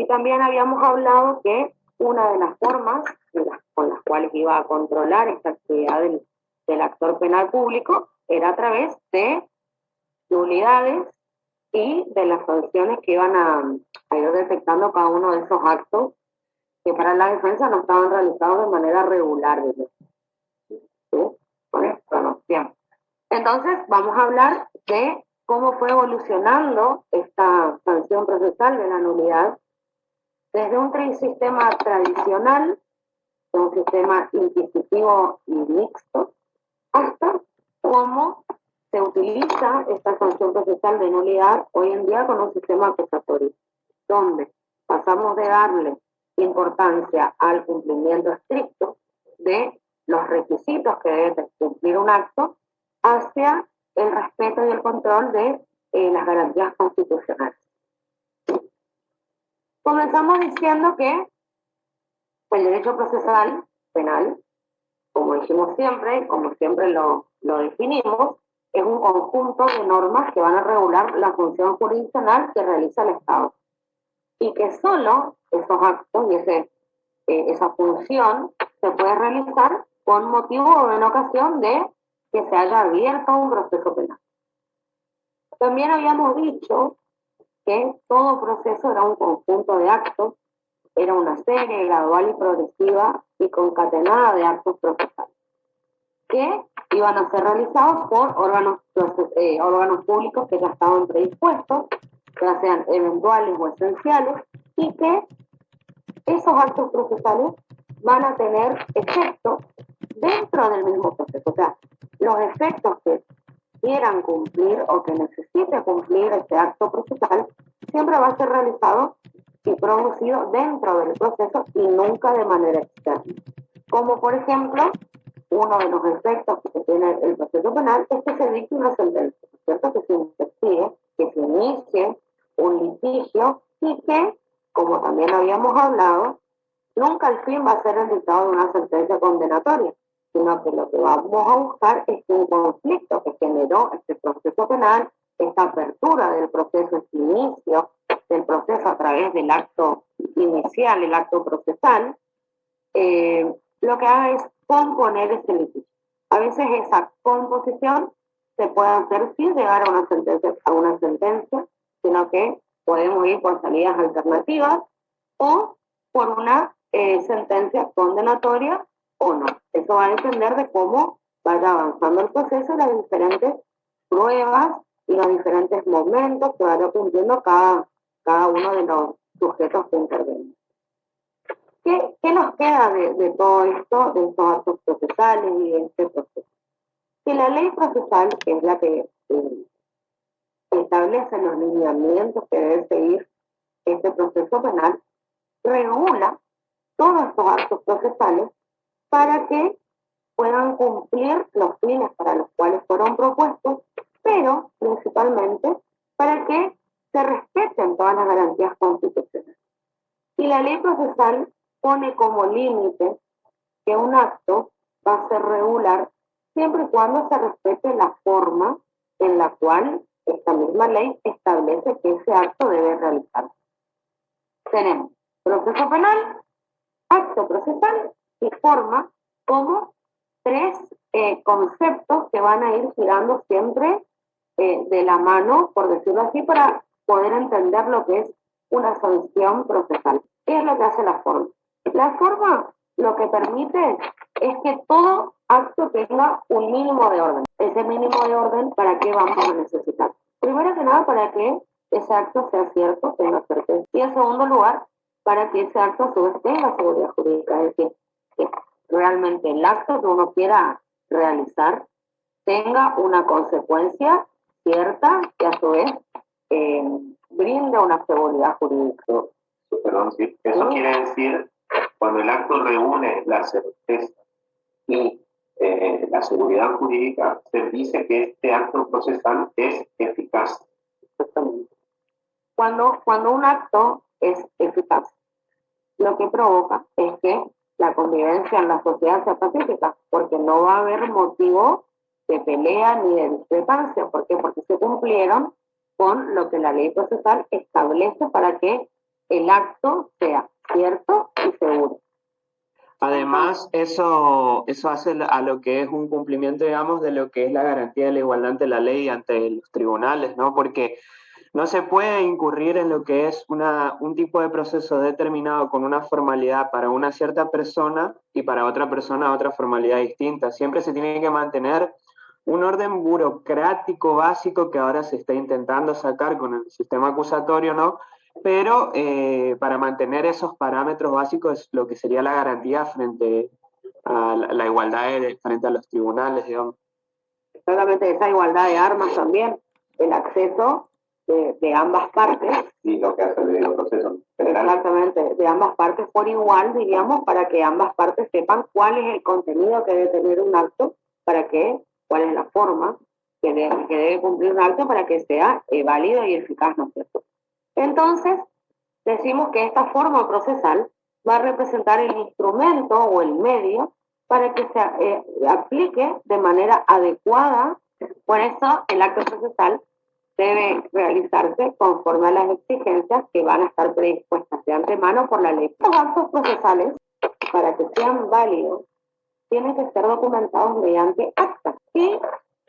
Y también habíamos hablado que una de las formas con las cuales iba a controlar esta actividad del actor penal público era a través de nulidades y de las sanciones que iban a ir detectando cada uno de esos actos que para la defensa no estaban realizados de manera regular. ¿Sí? Con esto no. Bien. Entonces vamos a hablar de cómo fue evolucionando esta sanción procesal de la nulidad desde un sistema tradicional, un sistema inquisitivo y mixto, hasta cómo se utiliza esta sanción procesal de nulidad hoy en día con un sistema acusatorio, donde pasamos de darle importancia al cumplimiento estricto de los requisitos que debe cumplir un acto hacia el respeto y el control de las garantías constitucionales. Comenzamos diciendo que el derecho procesal penal, como dijimos siempre, como siempre lo definimos, es un conjunto de normas que van a regular la función jurisdiccional que realiza el Estado. Y que solo esos actos y esa función se puede realizar con motivo o en ocasión de que se haya abierto un proceso penal. También habíamos dicho que todo proceso era un conjunto de actos, era una serie gradual y progresiva y concatenada de actos procesales que iban a ser realizados por órganos públicos que ya estaban predispuestos, ya sean eventuales o esenciales, y que esos actos procesales van a tener efectos dentro del mismo proceso. O sea, los efectos que quieran cumplir o que necesite cumplir este acto procesal siempre va a ser realizado y producido dentro del proceso y nunca de manera externa. Como por ejemplo, uno de los efectos que tiene el proceso penal es que se dicte una sentencia, ¿cierto? Que se investigue, que se inicie un litigio y que, como también habíamos hablado, nunca el fin va a ser el dictado de una sentencia condenatoria, sino que lo que vamos a buscar es que un conflicto que generó este proceso penal, esta apertura del proceso, este inicio del proceso a través del acto inicial, el acto procesal, lo que haga es componer ese litigio. A veces esa composición se puede hacer sin llegar a una sentencia, sino que podemos ir por salidas alternativas o por una sentencia condenatoria o no. Eso va a depender de cómo vaya avanzando el proceso y las diferentes pruebas y los diferentes momentos que vaya cumpliendo cada uno de los sujetos que intervienen. ¿Qué nos queda de todo esto, de estos actos procesales y de este proceso? Que la ley procesal, que es la que establece los lineamientos que debe seguir este proceso penal, regula todos estos actos procesales para que puedan cumplir los fines para los cuales fueron propuestos, pero principalmente para que se respeten todas las garantías constitucionales. Y la ley procesal pone como límite que un acto va a ser regular siempre y cuando se respete la forma en la cual esta misma ley establece que ese acto debe realizarse. Tenemos proceso penal, acto procesal y forma como tres conceptos que van a ir girando siempre de la mano, por decirlo así, para poder entender lo que es una sanción procesal. ¿Qué es lo que hace la forma? La forma lo que permite es que todo acto tenga un mínimo de orden. Ese mínimo de orden, ¿para qué vamos a necesitar? Primero que nada, para que ese acto sea cierto, tenga certeza. Y en segundo lugar, para que ese acto a su vez tenga seguridad jurídica, es decir, que realmente el acto que uno quiera realizar tenga una consecuencia cierta que a su vez brinda una seguridad jurídica. Perdón, sí. Eso quiere decir, cuando el acto reúne la certeza y la seguridad jurídica, se dice que este acto procesal es eficaz. Exactamente. Cuando un acto es eficaz, lo que provoca es que la convivencia en la sociedad sea pacífica, porque no va a haber motivo de pelea ni de discrepancia. ¿Por qué? Porque se cumplieron con lo que la ley procesal establece para que el acto sea cierto y seguro. Además, eso hace a lo que es un cumplimiento, digamos, de lo que es la garantía de la igualdad ante la ley y ante los tribunales, ¿no? Porque no se puede incurrir en lo que es un tipo de proceso determinado con una formalidad para una cierta persona y para otra persona otra formalidad distinta. Siempre se tiene que mantener un orden burocrático básico que ahora se está intentando sacar con el sistema acusatorio, ¿no? Pero para mantener esos parámetros básicos, lo que sería la garantía frente a la igualdad frente a los tribunales, digamos. Exactamente, esa igualdad de armas también, el acceso de ambas partes. Y lo que hace el debido proceso general. Exactamente, de ambas partes por igual, diríamos, para que ambas partes sepan cuál es el contenido que debe tener un acto, cuál es la forma que debe cumplir un acto para que sea válido y eficaz, ¿no es cierto? Entonces, decimos que esta forma procesal va a representar el instrumento o el medio para que se aplique de manera adecuada. Por eso, el acto procesal debe realizarse conforme a las exigencias que van a estar predispuestas de antemano por la ley. Los actos procesales, para que sean válidos, tienen que ser documentados mediante actas y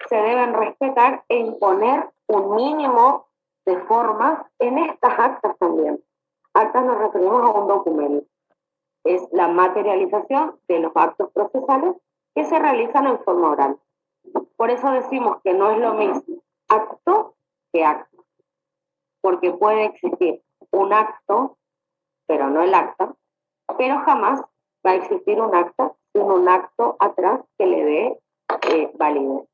se deben respetar e imponer un mínimo de formas en estas actas también. Actas nos referimos a un documento. Es la materialización de los actos procesales que se realizan en forma oral. Por eso decimos que no es lo mismo acto que acta, porque puede existir un acto, pero no el acta, pero jamás va a existir un acta sin un acto atrás que le dé validez.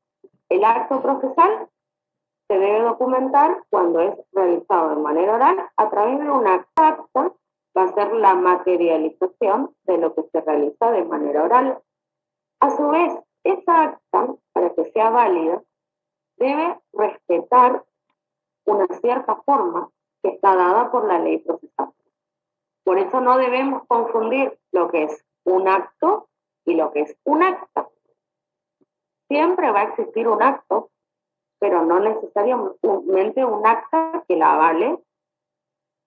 El acto procesal se debe documentar cuando es realizado de manera oral a través de una acta, va a ser la materialización de lo que se realiza de manera oral. A su vez, esa acta, para que sea válida, debe respetar una cierta forma que está dada por la ley procesal. Por eso no debemos confundir lo que es un acto y lo que es un acta. Siempre va a existir un acto, pero no necesariamente un acta que la avale,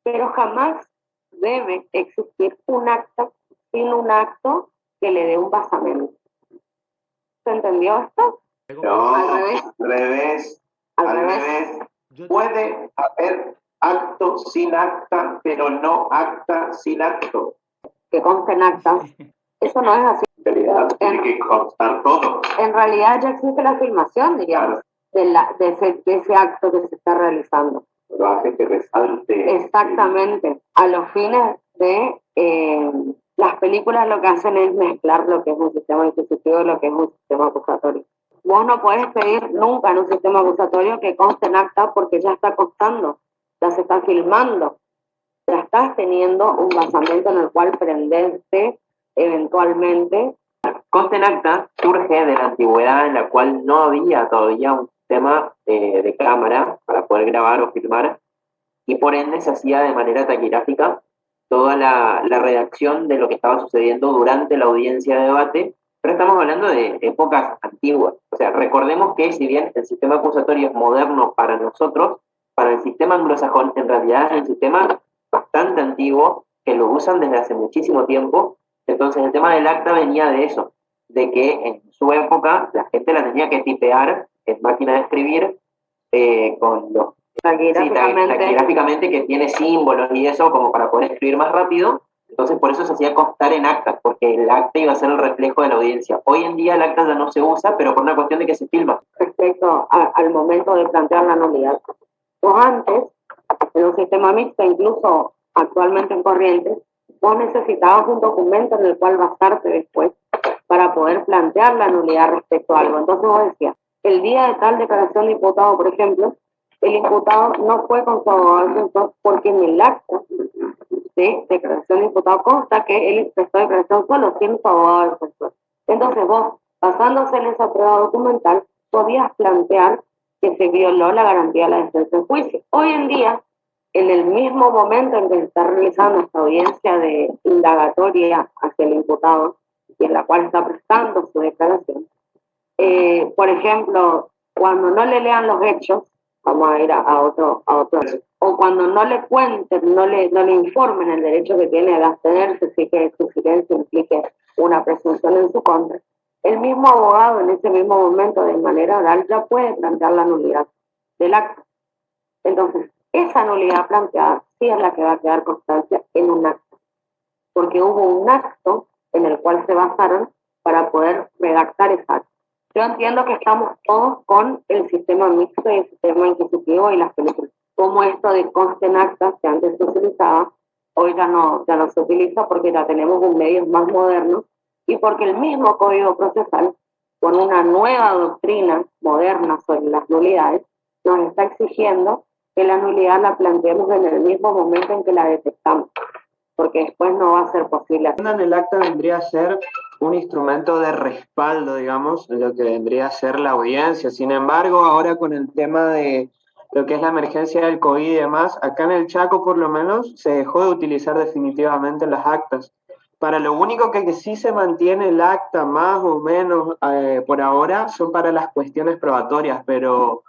pero jamás debe existir un acta sin un acto que le dé un basamento. ¿Se entendió esto? No, al revés. Puede haber acto sin acta, pero no acta sin acto. Que consten actas. Eso no es así. En realidad tiene que constar todo. En realidad ya existe la filmación, diríamos, claro, de ese acto que se está realizando. Lo hace que resalte. Exactamente. A los fines de las películas lo que hacen es mezclar lo que es un sistema inquisitivo y lo que es un sistema acusatorio. Vos no podés pedir nunca en un sistema acusatorio que conste en acta porque ya está constando, ya se está filmando, ya estás teniendo un basamento en el cual prenderte eventualmente. Conste en acta surge de la antigüedad en la cual no había todavía un sistema de cámara para poder grabar o filmar y por ende se hacía de manera taquigráfica toda la redacción de lo que estaba sucediendo durante la audiencia de debate, pero estamos hablando de épocas antiguas. O sea, recordemos que si bien el sistema acusatorio es moderno para nosotros, para el sistema anglosajón en realidad es un sistema bastante antiguo que lo usan desde hace muchísimo tiempo. Entonces el tema del acta venía de eso, de que en su época la gente la tenía que tipear en máquina de escribir con los taquigráficamente que tiene símbolos y eso como para poder escribir más rápido. Entonces por eso se hacía constar en actas, porque el acta iba a ser el reflejo de la audiencia. Hoy en día el acta ya no se usa, pero por una cuestión de que se filma. Respecto al momento de plantear la nulidad. O antes, en un sistema mixto, incluso actualmente en Corrientes, vos necesitabas un documento en el cual basarte después para poder plantear la nulidad respecto a algo. Entonces vos decías, el día de tal declaración de imputado, por ejemplo, el imputado no fue con su abogado defensor porque en el acta de declaración de imputado consta que él prestó declaración solo sin su abogado defensor. Entonces vos, basándose en esa prueba documental, podías plantear que se violó la garantía de la defensa en juicio. Hoy en día, en el mismo momento en que se está realizando esta audiencia de indagatoria hacia el imputado y en la cual está prestando su declaración, por ejemplo, cuando no le lean los hechos, vamos a ir a otro o cuando no le cuenten, no le informen el derecho que tiene de abstenerse, si que su silencio implique una presunción en su contra, el mismo abogado en ese mismo momento de manera oral ya puede plantear la nulidad del acto. Entonces, esa nulidad planteada sí es la que va a quedar constancia en un acto, porque hubo un acto en el cual se basaron para poder redactar ese acto. Yo entiendo que estamos todos con el sistema mixto y el sistema inquisitivo y las películas. Como esto de conste en actas que antes se utilizaba, hoy ya no se utiliza porque ya tenemos un medios más modernos y porque el mismo Código Procesal, con una nueva doctrina moderna sobre las nulidades, nos está exigiendo que la nulidad la planteemos en el mismo momento en que la detectamos, porque después no va a ser posible. El acta vendría a ser un instrumento de respaldo, digamos, en lo que vendría a ser la audiencia. Sin embargo, ahora con el tema de lo que es la emergencia del COVID y demás, acá en el Chaco por lo menos se dejó de utilizar definitivamente las actas. Para lo único que sí se mantiene el acta más o menos por ahora son para las cuestiones probatorias, pero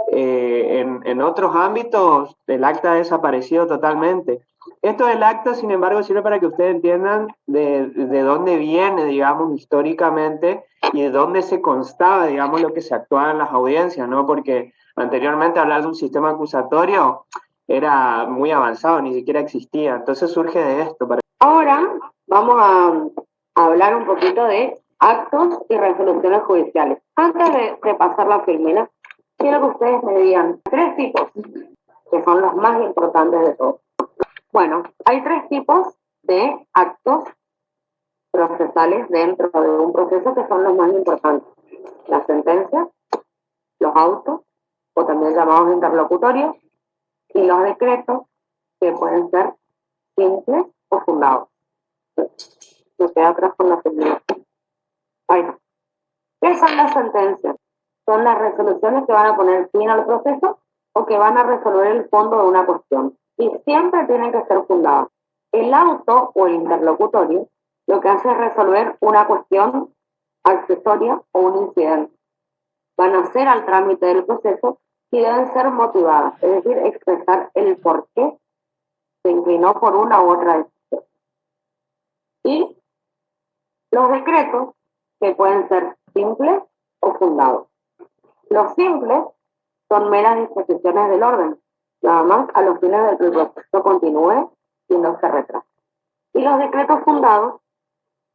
en otros ámbitos el acta ha desaparecido totalmente. Esto del acta, sin embargo, sirve para que ustedes entiendan de dónde viene, digamos, históricamente y de dónde se constaba, digamos, lo que se actuaba en las audiencias, ¿no? Porque anteriormente hablar de un sistema acusatorio era muy avanzado, ni siquiera existía. Entonces surge de esto. Ahora vamos a hablar un poquito de actos y resoluciones judiciales. Antes de pasar la filmina, quiero que ustedes me digan 3 tipos, que son los más importantes de todos. Bueno, hay 3 tipos de actos procesales dentro de un proceso que son los más importantes. La sentencia, los autos, o también llamados interlocutorios, y los decretos, que pueden ser simples o fundados. Me quedo atrás con la filmina. Ahí está. ¿Qué son las sentencias? Son las resoluciones que van a poner fin al proceso o que van a resolver el fondo de una cuestión. Y siempre tienen que ser fundadas. El auto o el interlocutorio lo que hace es resolver una cuestión accesoria o un incidente. Van a ser al trámite del proceso y deben ser motivadas, es decir, expresar el por qué se inclinó por una u otra decisión. Y los decretos, que pueden ser simples o fundados. Los simples son meras disposiciones del orden, nada más a los fines de que el proceso continúe y no se retrase. Y los decretos fundados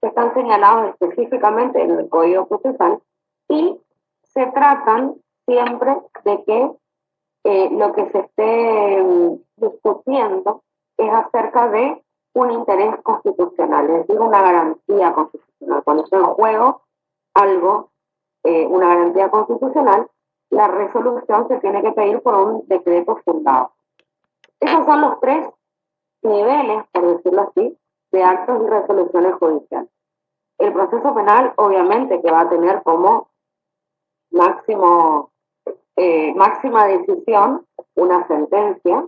que están señalados específicamente en el Código Procesal y se tratan siempre de que lo que se esté discutiendo es acerca de un interés constitucional, es decir, una garantía constitucional. Cuando está en juego algo, una garantía constitucional, la resolución se tiene que pedir por un decreto fundado. Esos son los 3 niveles, por decirlo así, de actos y resoluciones judiciales. El proceso penal, obviamente, que va a tener como máxima decisión una sentencia,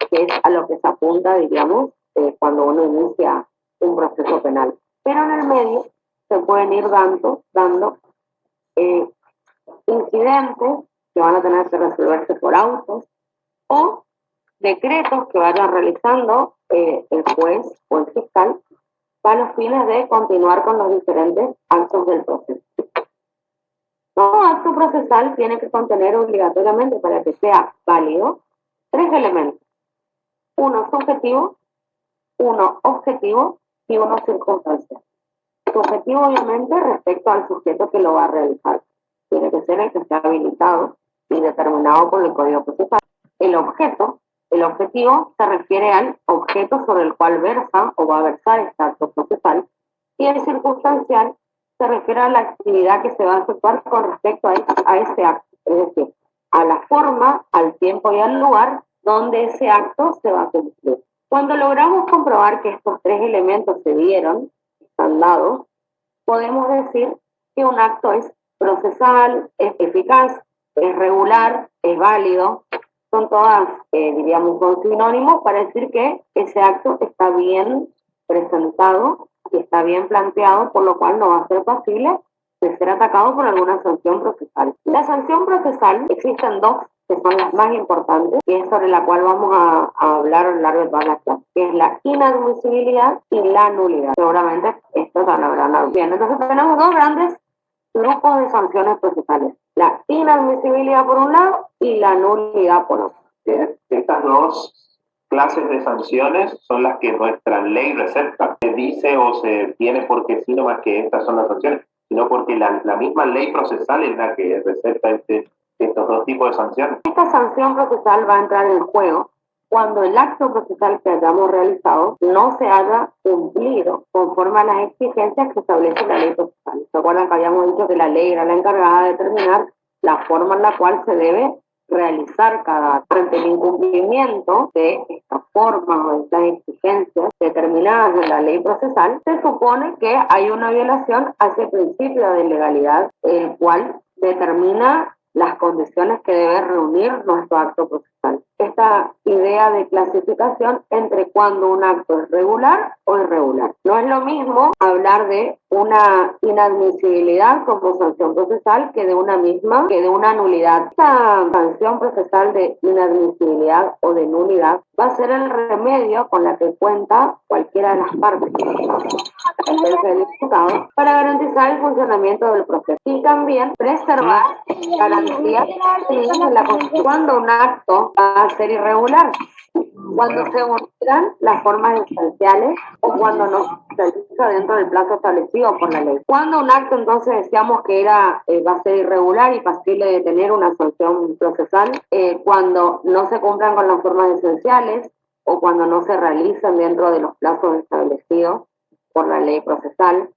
que es a lo que se apunta, digamos, cuando uno inicia un proceso penal. Pero en el medio se pueden ir dando incidentes que van a tener que resolverse por autos o decretos que vayan realizando el juez o el fiscal para los fines de continuar con los diferentes actos del proceso. Todo acto procesal tiene que contener obligatoriamente, para que sea válido, 3 elementos: uno subjetivo, uno objetivo y uno circunstancial. Subjetivo, obviamente, respecto al sujeto que lo va a realizar. Tiene que ser el que esté habilitado y determinado por el Código Procesal. El objetivo se refiere al objeto sobre el cual versa o va a versar este acto procesal, y el circunstancial se refiere a la actividad que se va a efectuar con respecto a ese acto, es decir, a la forma, al tiempo y al lugar donde ese acto se va a cumplir. Cuando logramos comprobar que estos 3 elementos se dieron, están dados, podemos decir que un acto es procesal, es eficaz, es regular, es válido. Son todas, diríamos, son sinónimos para decir que ese acto está bien presentado y está bien planteado, por lo cual no va a ser pasible de ser atacado por alguna sanción procesal. La sanción procesal, existen 2 que son las más importantes, y es sobre la cual vamos a hablar a lo largo de toda la clase, que es la inadmisibilidad y la nulidad. Seguramente esto lo habrán bien. Entonces tenemos dos grandes grupos de sanciones procesales: la inadmisibilidad por un lado y la nulidad por otro. Estas dos clases de sanciones son las que nuestra ley receta. Se dice o se tiene porque sí nomás que estas son las sanciones, sino porque la misma ley procesal es la que receta estos dos tipos de sanciones. Esta sanción procesal va a entrar en juego cuando el acto procesal que hayamos realizado no se haya cumplido conforme a las exigencias que establece la ley procesal. ¿Se acuerdan que habíamos dicho que la ley era la encargada de determinar la forma en la cual se debe realizar cada acto? Ante el incumplimiento de estas formas o de estas exigencias determinadas en la ley procesal, se supone que hay una violación a ese principio de legalidad, el cual determina las condiciones que debe reunir nuestro acto procesal. Esta idea de clasificación entre cuando un acto es regular o irregular. No es lo mismo hablar de una inadmisibilidad como sanción procesal que de una nulidad. Esta sanción procesal de inadmisibilidad o de nulidad va a ser el remedio con la que cuenta cualquiera de las partes del diputado para garantizar el funcionamiento del proceso y también preservar garantías de la Constitución. Cuando un acto va a ser irregular, cuando se vulneran las formas esenciales o cuando no se realiza dentro del plazo establecido por la ley. Cuando un acto entonces decíamos que va a ser irregular y pasible de tener una sanción procesal, cuando no se cumplan con las formas esenciales o cuando no se realizan dentro de los plazos establecidos por la ley procesal,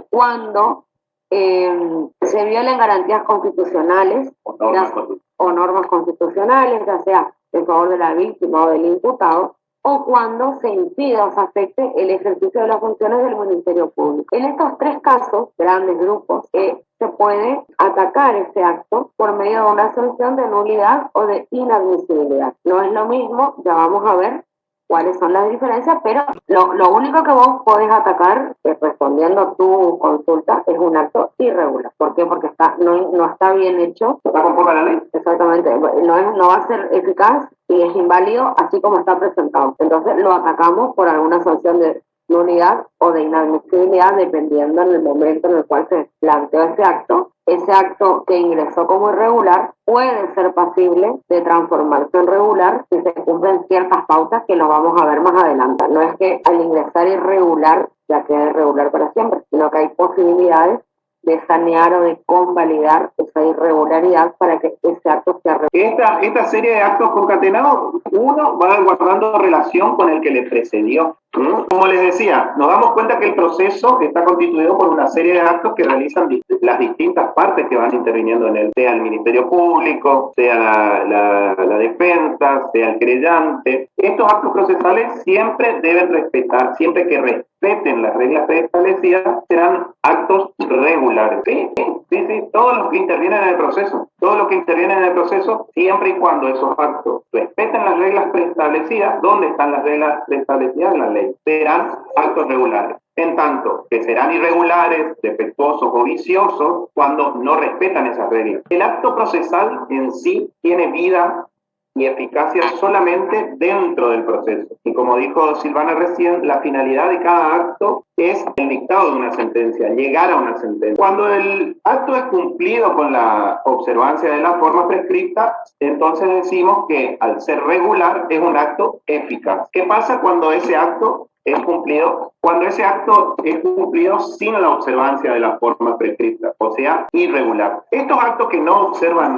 cuando se violen garantías constitucionales o normas constitucionales, ya sea en favor de la víctima o del imputado, o cuando se impida o se afecte el ejercicio de las funciones del Ministerio Público. En estos tres casos, grandes grupos, se puede atacar ese acto por medio de una sanción de nulidad o de inadmisibilidad. No es lo mismo, ya vamos a ver cuáles son las diferencias, pero lo único que vos podés atacar, respondiendo a tu consulta, es un acto irregular. ¿Por qué? Porque no está bien hecho. ¿Está conforme a la ley? Exactamente. No va a ser eficaz y es inválido así como está presentado. Entonces lo atacamos por alguna sanción de nulidad o de inadmisibilidad, dependiendo en el momento en el cual se planteó ese acto. Ese acto que ingresó como irregular puede ser pasible de transformarse en regular si se cumplen ciertas pautas que lo vamos a ver más adelante. No es que al ingresar irregular ya quede irregular para siempre, sino que hay posibilidades de sanear o de convalidar esa irregularidad para que ese acto sea regular. Esta serie de actos concatenados, uno va guardando relación con el que le precedió. Como les decía, nos damos cuenta que el proceso está constituido por una serie de actos que realizan las distintas partes que van interviniendo en él, sea el Ministerio Público, sea la defensa, sea el querellante. Estos actos procesales siempre deben respetar, siempre que respeten las reglas preestablecidas, serán actos regulares. Sí, todos los que intervienen en el proceso, siempre y cuando esos actos respeten las reglas preestablecidas. ¿Dónde están las reglas preestablecidas en la ley? Serán actos regulares. En tanto que serán irregulares, defectuosos o viciosos cuando no respetan esas reglas. El acto procesal en sí tiene vida y eficacia solamente dentro del proceso. Y como dijo Silvana recién, la finalidad de cada acto es el dictado de una sentencia, llegar a una sentencia. Cuando el acto es cumplido con la observancia de la forma prescripta, entonces decimos que al ser regular es un acto eficaz. ¿Qué pasa cuando ese acto es cumplido? Cuando ese acto es cumplido sin la observancia de la forma prescripta, o sea, irregular. Estos actos que no observan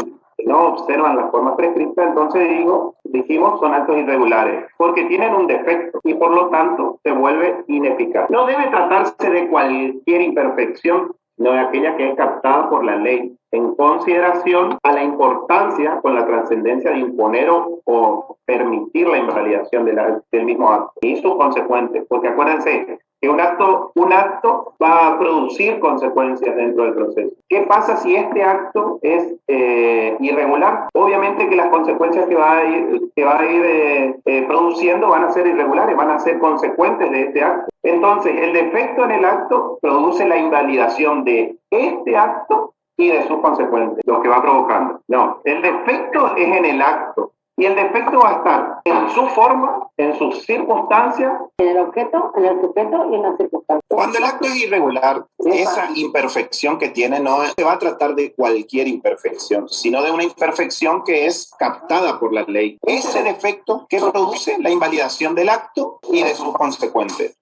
las formas prescritas, entonces dijimos son actos irregulares, porque tienen un defecto y por lo tanto se vuelve ineficaz. No debe tratarse de cualquier imperfección, sino de aquella que es captada por la ley, en consideración a la importancia con la trascendencia de imponer o permitir la invalidación del mismo acto y sus consecuencias, porque acuérdense que un acto va a producir consecuencias dentro del proceso. ¿Qué pasa si este acto es irregular? Obviamente que las consecuencias que va a ir produciendo van a ser irregulares, van a ser consecuentes de este acto. Entonces, el defecto en el acto produce la invalidación de este acto y de sus consecuentes, lo que va provocando. No, el defecto es en el acto. Y el defecto va a estar en su forma, en sus circunstancias, en el objeto, en el sujeto y en las circunstancias. Cuando el acto es irregular, esa imperfección que tiene no se va a tratar de cualquier imperfección, sino de una imperfección que es captada por la ley. Ese defecto que produce la invalidación del acto y de sus consecuentes.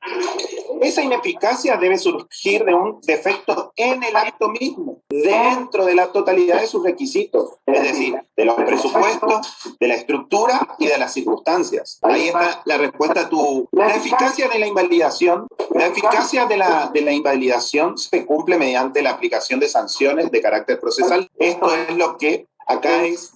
Esa ineficacia debe surgir de un defecto en el acto mismo, dentro de la totalidad de sus requisitos, es decir, de los presupuestos, de la estructura y de las circunstancias. Ahí está la respuesta a tu... La eficacia de la invalidación, la eficacia de la invalidación se cumple mediante la aplicación de sanciones de carácter procesal. Esto es lo que acá es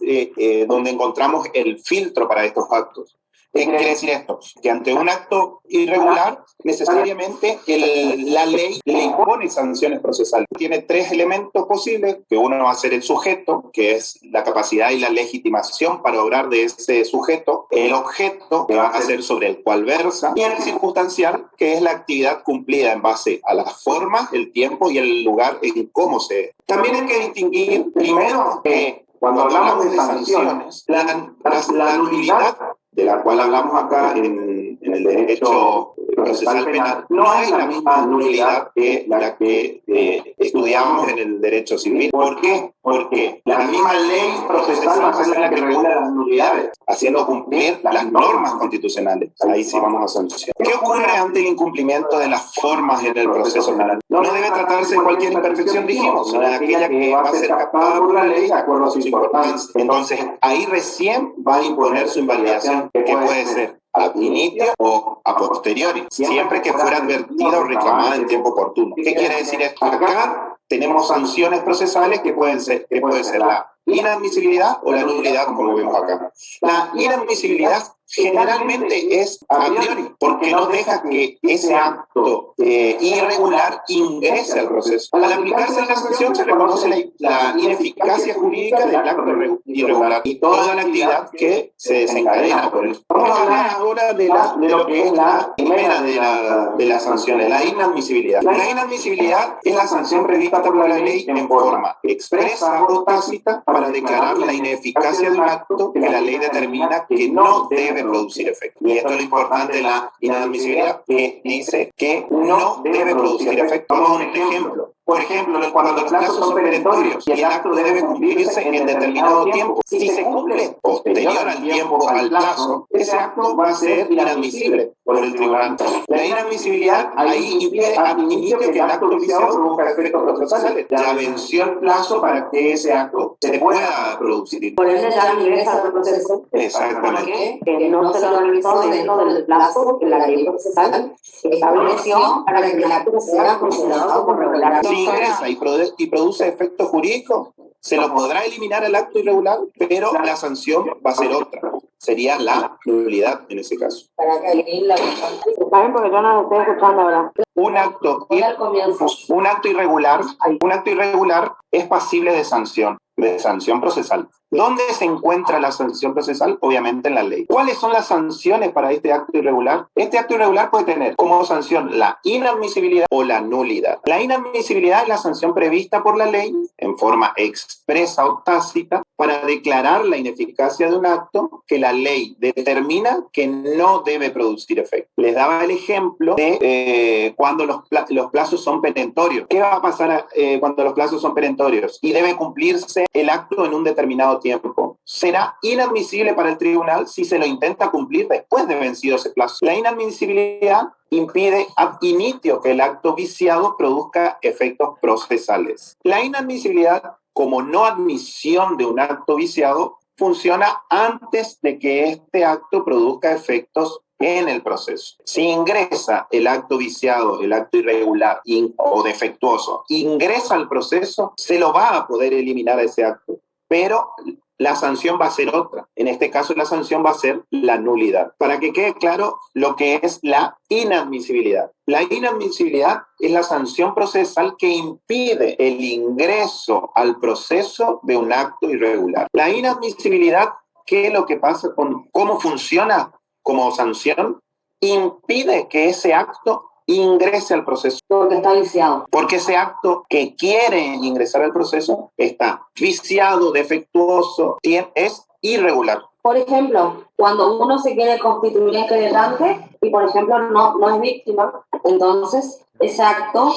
donde encontramos el filtro para estos actos. ¿Qué quiere decir esto? Que ante un acto irregular, necesariamente la ley le impone sanciones procesales. Tiene tres elementos posibles, que uno va a ser el sujeto, que es la capacidad y la legitimación para obrar de ese sujeto, el objeto, que va a ser sobre el cual versa, y el circunstancial, que es la actividad cumplida en base a las formas, el tiempo y el lugar en cómo se... También hay que distinguir, primero, que cuando hablamos de sanciones, la nulidad de la cual hablamos acá en el derecho procesal penal, no es la misma nulidad que la que estudiamos en el derecho civil. ¿Por qué? Porque la misma ley procesal va a ser la que regula las nulidades, haciendo cumplir las normas constitucionales. Ahí sí vamos a sancionar. ¿Qué ocurre ante el incumplimiento de las formas en el proceso penal? No debe tratarse de cualquier imperfección, dijimos, sino de aquella que va a ser captada por la ley de acuerdo a su importancia. Entonces, ahí recién va a imponer su invalidación, que puede ser ad initio o a posteriori, siempre que fuera advertida o reclamada en tiempo oportuno. ¿Qué quiere decir esto? Acá tenemos sanciones procesales que puede ser la inadmisibilidad o la nulidad, como vemos acá. La inadmisibilidad generalmente es a priori, porque no deja que ese acto irregular ingrese al proceso. Al aplicarse la sanción se reconoce la ineficacia jurídica del acto irregular y toda la actividad que se desencadena por eso. Vamos a hablar ahora de lo que es la primera de las sanciones, la inadmisibilidad. La inadmisibilidad es la sanción prevista por la ley en forma expresa o tácita para declarar la ineficacia de un acto que la ley determina que no debe producir efecto. Y esto es lo importante de la inadmisibilidad, que dice que no debe producir efecto. Vamos a un ejemplo. Por ejemplo, cuando los plazos son perentorios y el acto debe cumplirse en determinado tiempo, si se cumple posterior al tiempo, al plazo, ese acto va a ser inadmisible por el tribunal. La inadmisibilidad ahí impide ad initio que el acto viciado produzca efectos procesales. Ya venció el plazo para que ese acto se pueda producir. Por ende ya ingresa al proceso. Exactamente. Que no se lo realizó dentro del plazo que la ley procesal estableció para que el acto sea considerado como regular. Si ingresa y produce efectos jurídicos, se lo podrá eliminar el acto irregular, pero la sanción va a ser otra. Sería la nulidad en ese caso. ¿Saben? Porque yo no lo estoy escuchando ahora. Un acto irregular es pasible de sanción procesal. ¿Dónde se encuentra la sanción procesal? Obviamente en la ley. ¿Cuáles son las sanciones para este acto irregular? Este acto irregular puede tener como sanción la inadmisibilidad o la nulidad. La inadmisibilidad es la sanción prevista por la ley en forma expresa o tácita para declarar la ineficacia de un acto que la ley determina que no debe producir efecto. Les daba el ejemplo de cuando los plazos son perentorios. ¿Qué va a pasar cuando los plazos son perentorios y debe cumplirse el acto en un determinado tiempo? Será inadmisible para el tribunal si se lo intenta cumplir después de vencido ese plazo. La inadmisibilidad impide ad initio que el acto viciado produzca efectos procesales. La inadmisibilidad, como no admisión de un acto viciado, funciona antes de que este acto produzca efectos en el proceso. Si ingresa el acto viciado, el acto irregular o defectuoso, ingresa al proceso, se lo va a poder eliminar a ese acto, pero la sanción va a ser otra. En este caso, la sanción va a ser la nulidad. Para que quede claro lo que es la inadmisibilidad. La inadmisibilidad es la sanción procesal que impide el ingreso al proceso de un acto irregular. La inadmisibilidad, ¿qué es lo que pasa con cómo funciona como sanción? Impide que ese acto ingrese al proceso. Porque está viciado. Porque ese acto que quiere ingresar al proceso está viciado, defectuoso, es irregular. Por ejemplo, cuando uno se quiere constituir en querellante y, por ejemplo, no es víctima, entonces ese acto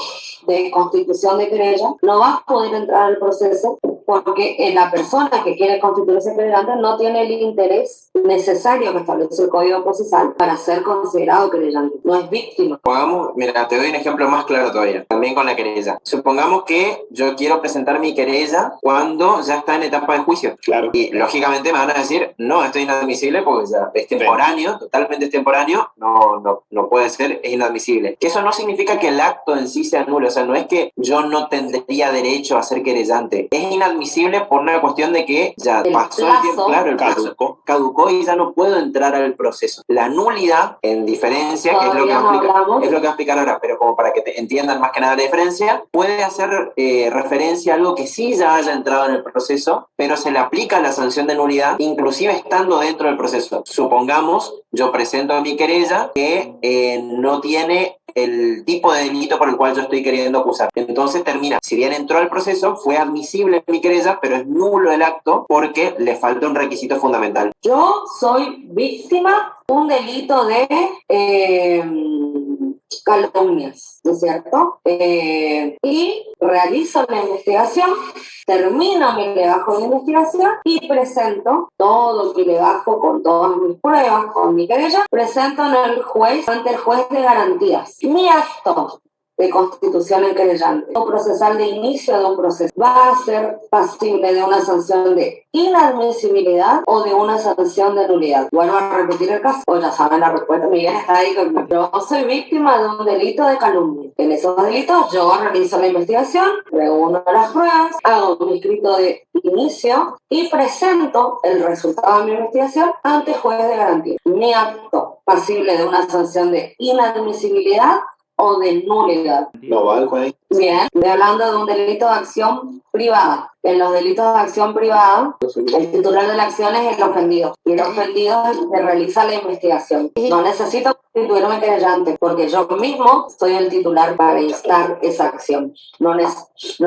de constitución de querella no va a poder entrar al proceso porque la persona que quiere constituirse querellante no tiene el interés necesario que establece el Código Procesal para ser considerado querellante. No es víctima. Supongamos, mira, te doy un ejemplo más claro todavía, también con la querella. Supongamos que yo quiero presentar mi querella cuando ya está en etapa de juicio. Claro. Y lógicamente me van a decir, no, esto es inadmisible porque ya es temporáneo, totalmente extemporáneo, no puede ser, es inadmisible. Que eso no significa que el acto en sí sea nulo, o sea, no es que yo no tendría derecho a ser querellante, es inadmisible por una cuestión de que ya pasó el tiempo, claro, el plazo caducó y ya no puedo entrar al proceso. La nulidad, en diferencia, que es lo que va a explicar ahora, pero como para que entiendan más que nada la diferencia, puede hacer referencia a algo que sí ya haya entrado en el proceso, pero se le aplica la sanción de nulidad, inclusive estando dentro del proceso. Supongamos, yo presento mi querella que no tiene el tipo de delito por el cual yo estoy queriendo acusar. Entonces termina, si bien entró al proceso, fue admisible mi querella, pero es nulo el acto porque le falta un requisito fundamental. Yo soy víctima de un delito de calumnias, ¿no es cierto? Y realizo la investigación, termino mi legajo de investigación y presento todo mi legajo con todas mis pruebas, con mi querella, presento ante el juez de garantías. Mi acto de constitución en querellante o procesal de inicio de un proceso va a ser pasible de una sanción de inadmisibilidad o de una sanción de nulidad. Vuelvo a repetir el caso, o ya saben la respuesta, Miguel está ahí conmigo. Yo soy víctima de un delito de calumnia. En esos delitos yo realizo la investigación, reúno las pruebas, hago mi escrito de inicio y presento el resultado de mi investigación ante el juez de garantía. Mi acto pasible de una sanción de inadmisibilidad o de nulidad. No va el juez. Bien, estoy hablando de un delito de acción privada. En los delitos de acción privada, el titular de la acción es el ofendido. Y el ofendido es el que realiza la investigación. No necesito constituirme querellante, porque yo mismo soy el titular para instar esa acción. No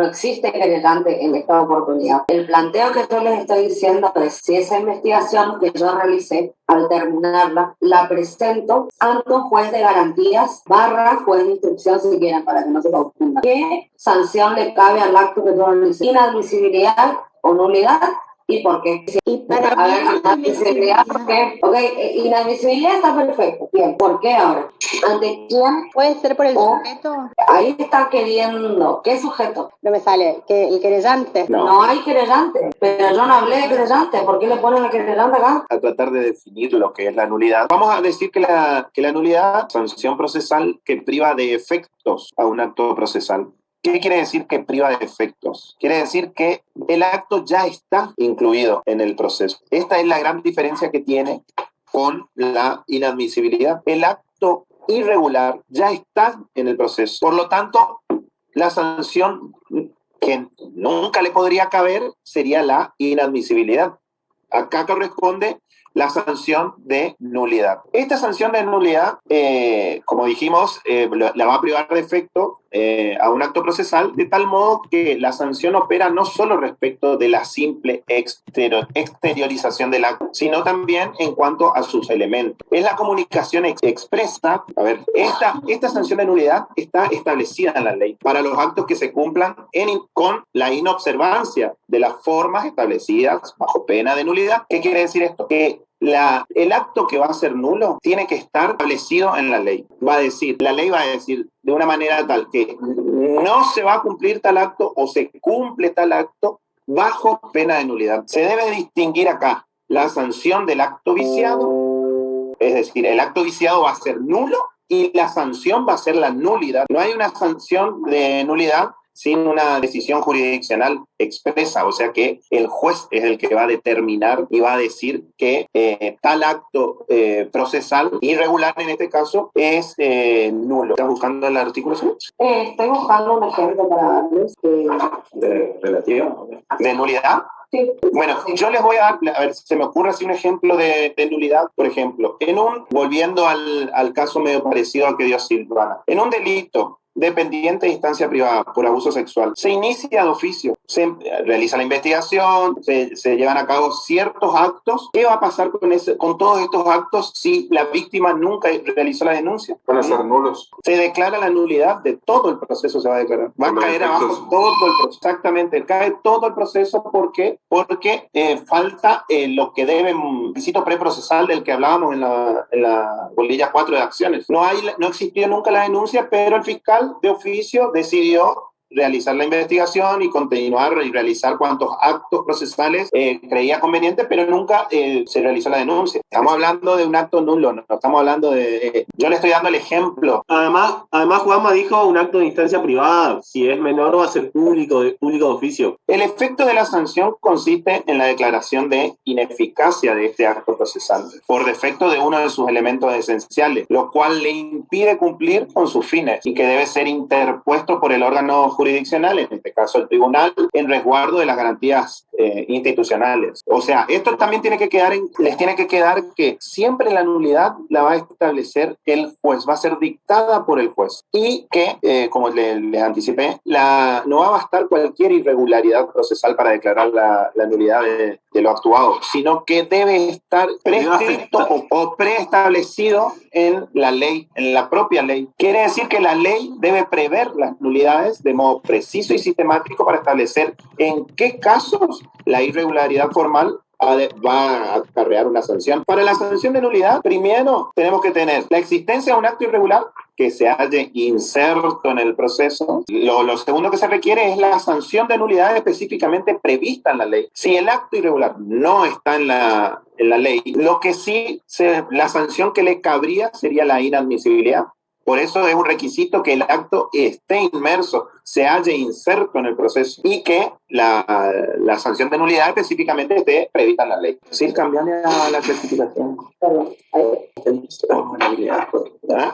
existe querellante en esta oportunidad. El planteo que yo les estoy diciendo es si esa investigación que yo realicé, al terminarla, la presento ante un juez de garantías / juez de instrucción, si quieren, para que no se confundan. ¿Qué sanción le cabe al acto que yo realicé? Inadmisibilidad o nulidad. ¿Y por qué? Y para A ver, inadmisibilidad, ¿por qué? Ok, inadmisibilidad está perfecto. Bien, ¿por qué ahora? ¿Ante quién? ¿Puede ser por el sujeto? Ahí está queriendo. ¿Qué sujeto? No me sale, que el querellante. No hay querellante, pero yo no hablé de querellante. ¿Por qué le ponen a querellante acá? A tratar de definir lo que es la nulidad. Vamos a decir que la nulidad, sanción procesal que priva de efectos a un acto procesal. ¿Qué quiere decir que priva de efectos? Quiere decir que el acto ya está incluido en el proceso. Esta es la gran diferencia que tiene con la inadmisibilidad. El acto irregular ya está en el proceso. Por lo tanto, la sanción que nunca le podría caber sería la inadmisibilidad. Acá corresponde la sanción de nulidad. Esta sanción de nulidad, como dijimos, la va a privar de efecto a un acto procesal, de tal modo que la sanción opera no solo respecto de la simple exteriorización del acto, sino también en cuanto a sus elementos. Es la comunicación expresa. A ver, esta sanción de nulidad está establecida en la ley para los actos que se cumplan con la inobservancia de las formas establecidas bajo pena de nulidad. ¿Qué quiere decir esto? Que el acto que va a ser nulo tiene que estar establecido en la ley. La ley va a decir de una manera tal que no se va a cumplir tal acto o se cumple tal acto bajo pena de nulidad. Se debe distinguir acá la sanción del acto viciado, es decir, el acto viciado va a ser nulo y la sanción va a ser la nulidad. No hay una sanción de nulidad sin una decisión jurisdiccional expresa, o sea que el juez es el que va a determinar y va a decir que tal acto procesal irregular en este caso es nulo. ¿Estás buscando el artículo? Estoy buscando un ejemplo para darles. ¿De relativo? ¿De nulidad? Sí. Bueno, yo les voy a ver, se me ocurre así un ejemplo de nulidad, por ejemplo, volviendo al caso medio parecido al que dio Silvana, en un delito dependiente de instancia privada por abuso sexual, se inicia de oficio, se realiza la investigación, se llevan a cabo ciertos actos. ¿Qué va a pasar con todos estos actos si la víctima nunca realizó la denuncia? Van a ser nulos. Se declara la nulidad de todo el proceso, se va a declarar. Va a caer abajo todo el proceso. Exactamente, cae todo el proceso. ¿Por qué? Porque falta lo que debe, el requisito preprocesal del que hablábamos en la bolilla 4 de acciones. No existió nunca la denuncia, pero el fiscal de oficio decidió realizar la investigación y continuar y realizar cuantos actos procesales creía conveniente, pero nunca se realizó la denuncia. Estamos hablando de un acto nulo, no estamos hablando de... yo le estoy dando el ejemplo. Además, Juanma dijo un acto de instancia privada. Si es menor va a ser público de oficio. El efecto de la sanción consiste en la declaración de ineficacia de este acto procesal por defecto de uno de sus elementos esenciales, lo cual le impide cumplir con sus fines y que debe ser interpuesto por el órgano jurisdiccional, en este caso el tribunal, en resguardo de las garantías institucionales. O sea, esto también les tiene que quedar que siempre la nulidad la va a establecer el juez, va a ser dictada por el juez y que, como les anticipé, no va a bastar cualquier irregularidad procesal para declarar la nulidad de lo actuado, sino que debe estar prescrito o preestablecido en la ley, en la propia ley. Quiere decir que la ley debe prever las nulidades de modo preciso y sistemático para establecer en qué casos la irregularidad formal va a acarrear una sanción. Para la sanción de nulidad, primero tenemos que tener la existencia de un acto irregular que se halle inserto en el proceso. Lo segundo que se requiere es la sanción de nulidad específicamente prevista en la ley. Si el acto irregular no está en la ley, lo que sí, la sanción que le cabría sería la inadmisibilidad. Por eso es un requisito que el acto esté inmerso, se halle inserto en el proceso y que la sanción de nulidad específicamente esté prevista en la ley. Sí, cambiarle a la clasificación.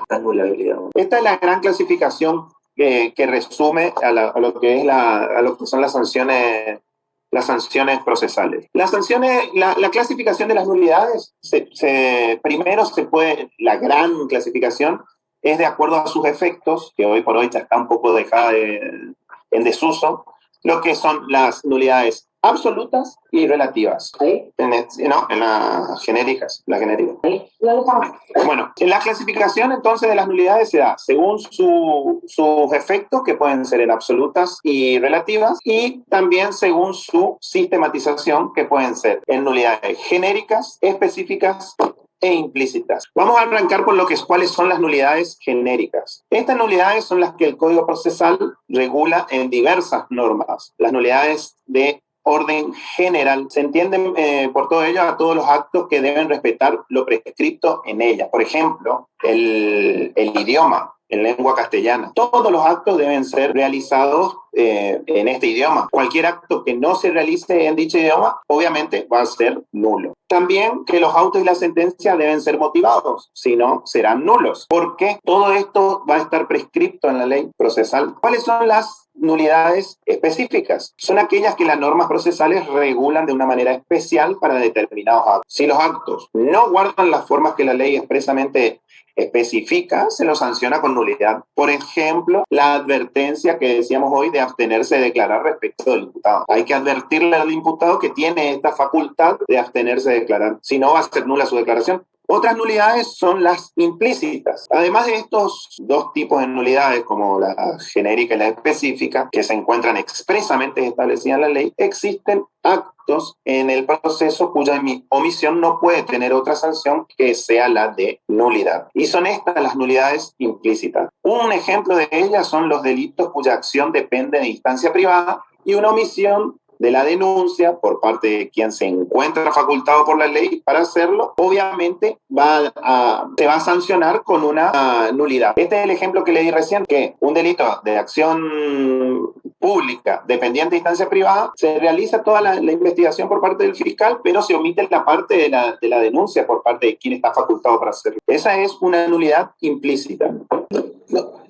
Anulabilidad. Esta es la gran clasificación que resume a lo que son las sanciones procesales. La clasificación de las nulidades, la gran clasificación es de acuerdo a sus efectos, que hoy por hoy ya está un poco dejada en desuso, lo que son las nulidades absolutas y relativas. En las genéricas. Bueno, en la clasificación entonces de las nulidades se da según sus efectos, que pueden ser en absolutas y relativas, y también según su sistematización, que pueden ser en nulidades genéricas, específicas e implícitas. Vamos a arrancar por cuáles son las nulidades genéricas. Estas nulidades son las que el Código Procesal regula en diversas normas. Las nulidades de orden general se entienden por todo ello a todos los actos que deben respetar lo prescrito en ellas. Por ejemplo, el idioma en lengua castellana. Todos los actos deben ser realizados en este idioma. Cualquier acto que no se realice en dicho idioma, obviamente va a ser nulo. También que los autos y las sentencias deben ser motivados, si no, serán nulos. Porque todo esto va a estar prescripto en la ley procesal. ¿Cuáles son las nulidades específicas? Son aquellas que las normas procesales regulan de una manera especial para determinados actos. Si los actos no guardan las formas que la ley expresamente especifica, se lo sanciona con nulidad. Por ejemplo, la advertencia que decíamos hoy de abstenerse de declarar respecto del imputado. Hay que advertirle al imputado que tiene esta facultad de abstenerse de declarar, si no va a ser nula su declaración. Otras nulidades son las implícitas. Además de estos dos tipos de nulidades, como la genérica y la específica, que se encuentran expresamente establecidas en la ley, existen actos en el proceso cuya omisión no puede tener otra sanción que sea la de nulidad. Y son estas las nulidades implícitas. Un ejemplo de ellas son los delitos cuya acción depende de instancia privada y una omisión de la denuncia por parte de quien se encuentra facultado por la ley para hacerlo, obviamente se va a sancionar con una nulidad. Este es el ejemplo que le di recién, que un delito de acción pública, dependiente de instancia privada, se realiza toda la investigación por parte del fiscal, pero se omite la parte de la denuncia por parte de quien está facultado para hacerlo. Esa es una nulidad implícita.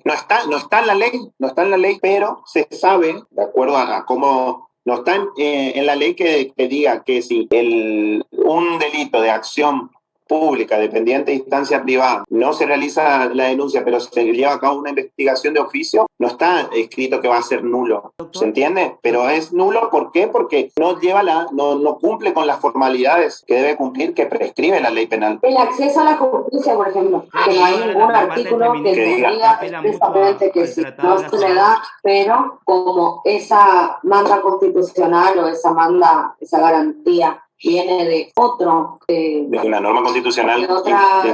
No está en la ley, no está en la ley, pero se sabe, de acuerdo a cómo no está en la ley que diga que si un delito de acción pública, dependiente de instancia privada, no se realiza la denuncia, pero se lleva a cabo una investigación de oficio, no está escrito que va a ser nulo. ¿Se entiende? Pero es nulo, ¿por qué? Porque no cumple con las formalidades que debe cumplir, que prescribe la ley penal. El acceso a la justicia, por ejemplo, que no hay ningún artículo que diga expresamente que si no se le da, pero como esa manda constitucional o esa garantía viene de otro, de una norma constitucional,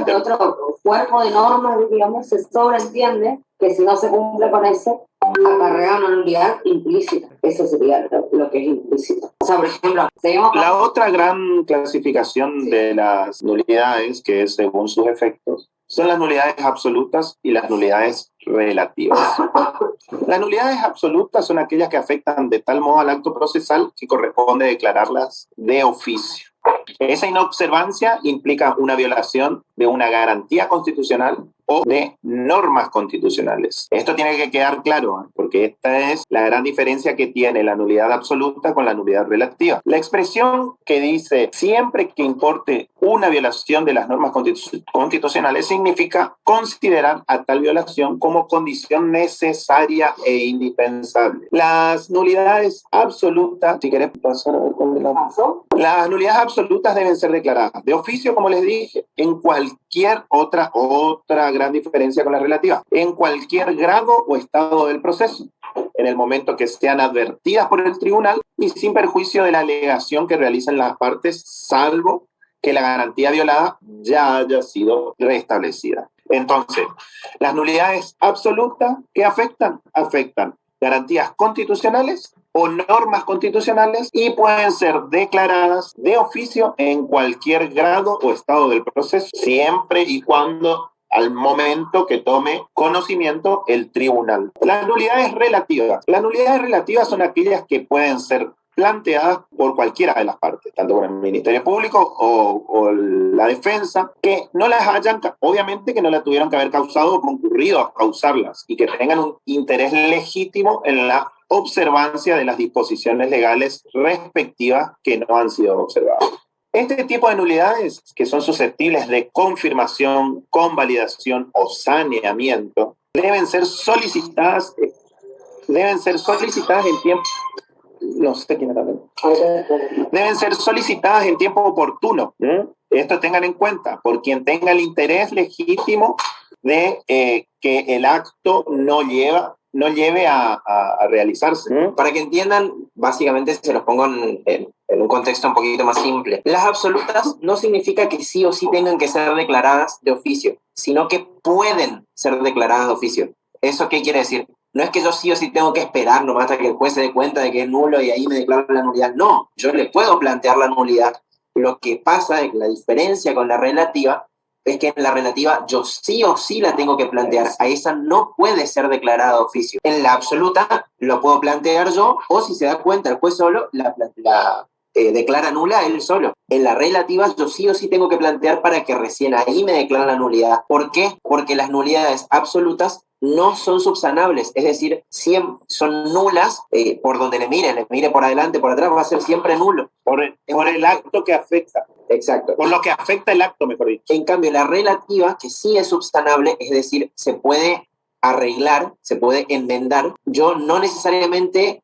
de otro cuerpo de normas, digamos, se sobreentiende que si no se cumple con eso, acarrea una nulidad implícita. Eso sería lo que es implícito. O sea, por ejemplo, la otra gran clasificación de las nulidades, que es según sus efectos, son las nulidades absolutas y las nulidades relativas. Las nulidades absolutas son aquellas que afectan de tal modo al acto procesal que corresponde declararlas de oficio. Esa inobservancia implica una violación de una garantía constitucional o de normas constitucionales. Esto tiene que quedar claro, porque esta es la gran diferencia que tiene la nulidad absoluta con la nulidad relativa. La expresión que dice siempre que importe una violación de las normas constitucionales significa considerar a tal violación como condición necesaria e indispensable. Las nulidades absolutas, si querés pasar a ver con la paso. Las nulidades absolutas deben ser declaradas de oficio, como les dije, en cualquier otra gran diferencia con la relativa, en cualquier grado o estado del proceso, en el momento que sean advertidas por el tribunal y sin perjuicio de la alegación que realicen las partes, salvo que la garantía violada ya haya sido restablecida. Entonces, las nulidades absolutas, ¿qué afectan? Afectan garantías constitucionales o normas constitucionales y pueden ser declaradas de oficio en cualquier grado o estado del proceso, siempre y cuando al momento que tome conocimiento el tribunal. Las nulidades relativas. Las nulidades relativas son aquellas que pueden ser planteadas por cualquiera de las partes, tanto por el Ministerio Público o la defensa, que no las hayan, obviamente que no la tuvieron que haber causado o concurrido a causarlas y que tengan un interés legítimo en la observancia de las disposiciones legales respectivas que no han sido observadas. Este tipo de nulidades, que son susceptibles de confirmación, convalidación o saneamiento, deben ser solicitadas en tiempo. No sé quién era. Deben ser solicitadas en tiempo oportuno. Esto tengan en cuenta, por quien tenga el interés legítimo de que el acto no lleve a realizarse. Para que entiendan, básicamente se los pongo en un contexto un poquito más simple. Las absolutas no significa que sí o sí tengan que ser declaradas de oficio, sino que pueden ser declaradas de oficio. ¿Eso qué quiere decir? No es que yo sí o sí tengo que esperar nomás hasta que el juez se dé cuenta de que es nulo y ahí me declaro la nulidad. No, yo le puedo plantear la nulidad. Lo que pasa es que la diferencia con la relativa es que en la relativa yo sí o sí la tengo que plantear. A esa no puede ser declarada de oficio. En la absoluta lo puedo plantear yo, o si se da cuenta el juez solo, la declara nula él solo. En la relativa yo sí o sí tengo que plantear para que recién ahí me declaren la nulidad. ¿Por qué? Porque las nulidades absolutas no son subsanables, es decir, son nulas por donde le mire por adelante, por atrás, va a ser siempre nulo. Por el acto que afecta. Exacto. Por lo que afecta el acto, mejor dicho. En cambio, la relativa, que sí es subsanable, es decir, se puede arreglar, se puede enmendar, yo no necesariamente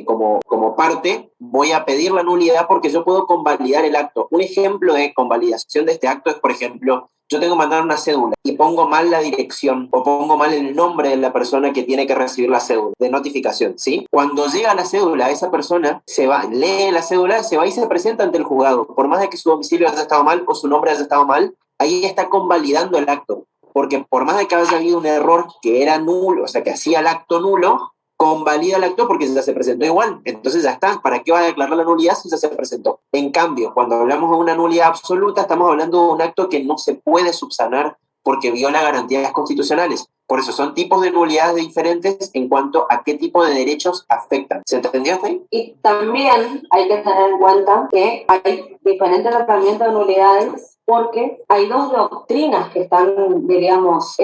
como parte voy a pedir la nulidad porque yo puedo convalidar el acto. Un ejemplo de convalidación de este acto es, por ejemplo, yo tengo que mandar una cédula y pongo mal la dirección o pongo mal el nombre de la persona que tiene que recibir la cédula de notificación, ¿sí? Cuando llega la cédula, esa persona se va, lee la cédula, se va y se presenta ante el juzgado. Por más de que su domicilio haya estado mal o su nombre haya estado mal, ahí está convalidando el acto. Porque por más de que haya habido un error que era nulo, o sea, que hacía el acto nulo, convalida el acto porque ya se presentó igual. Entonces ya está. ¿Para qué va a declarar la nulidad si ya se presentó? En cambio, cuando hablamos de una nulidad absoluta, estamos hablando de un acto que no se puede subsanar porque viola garantías constitucionales. Por eso son tipos de nulidades diferentes en cuanto a qué tipo de derechos afectan. ¿Se entendió hasta ahí? Y también hay que tener en cuenta que hay diferentes tratamientos de nulidades porque hay dos doctrinas que están, diríamos,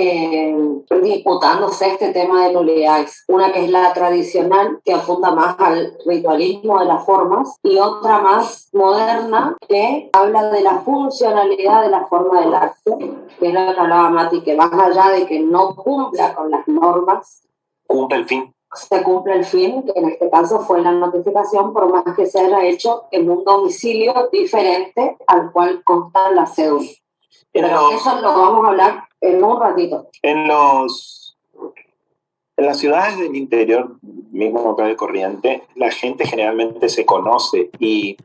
disputándose este tema de nulidades. Una que es la tradicional, que apunta más al ritualismo de las formas, y otra más moderna, que habla de la funcionalidad de la forma del acto, que es lo que hablaba Mati, que más allá de que no cumpla con las normas, Cumple el fin. se cumple el fin, que en este caso fue la notificación, por más que se haya hecho en un domicilio diferente al cual consta la cédula. Pero eso lo vamos a hablar en un ratito. En las ciudades del interior, mismo acá de Corriente, la gente generalmente se conoce y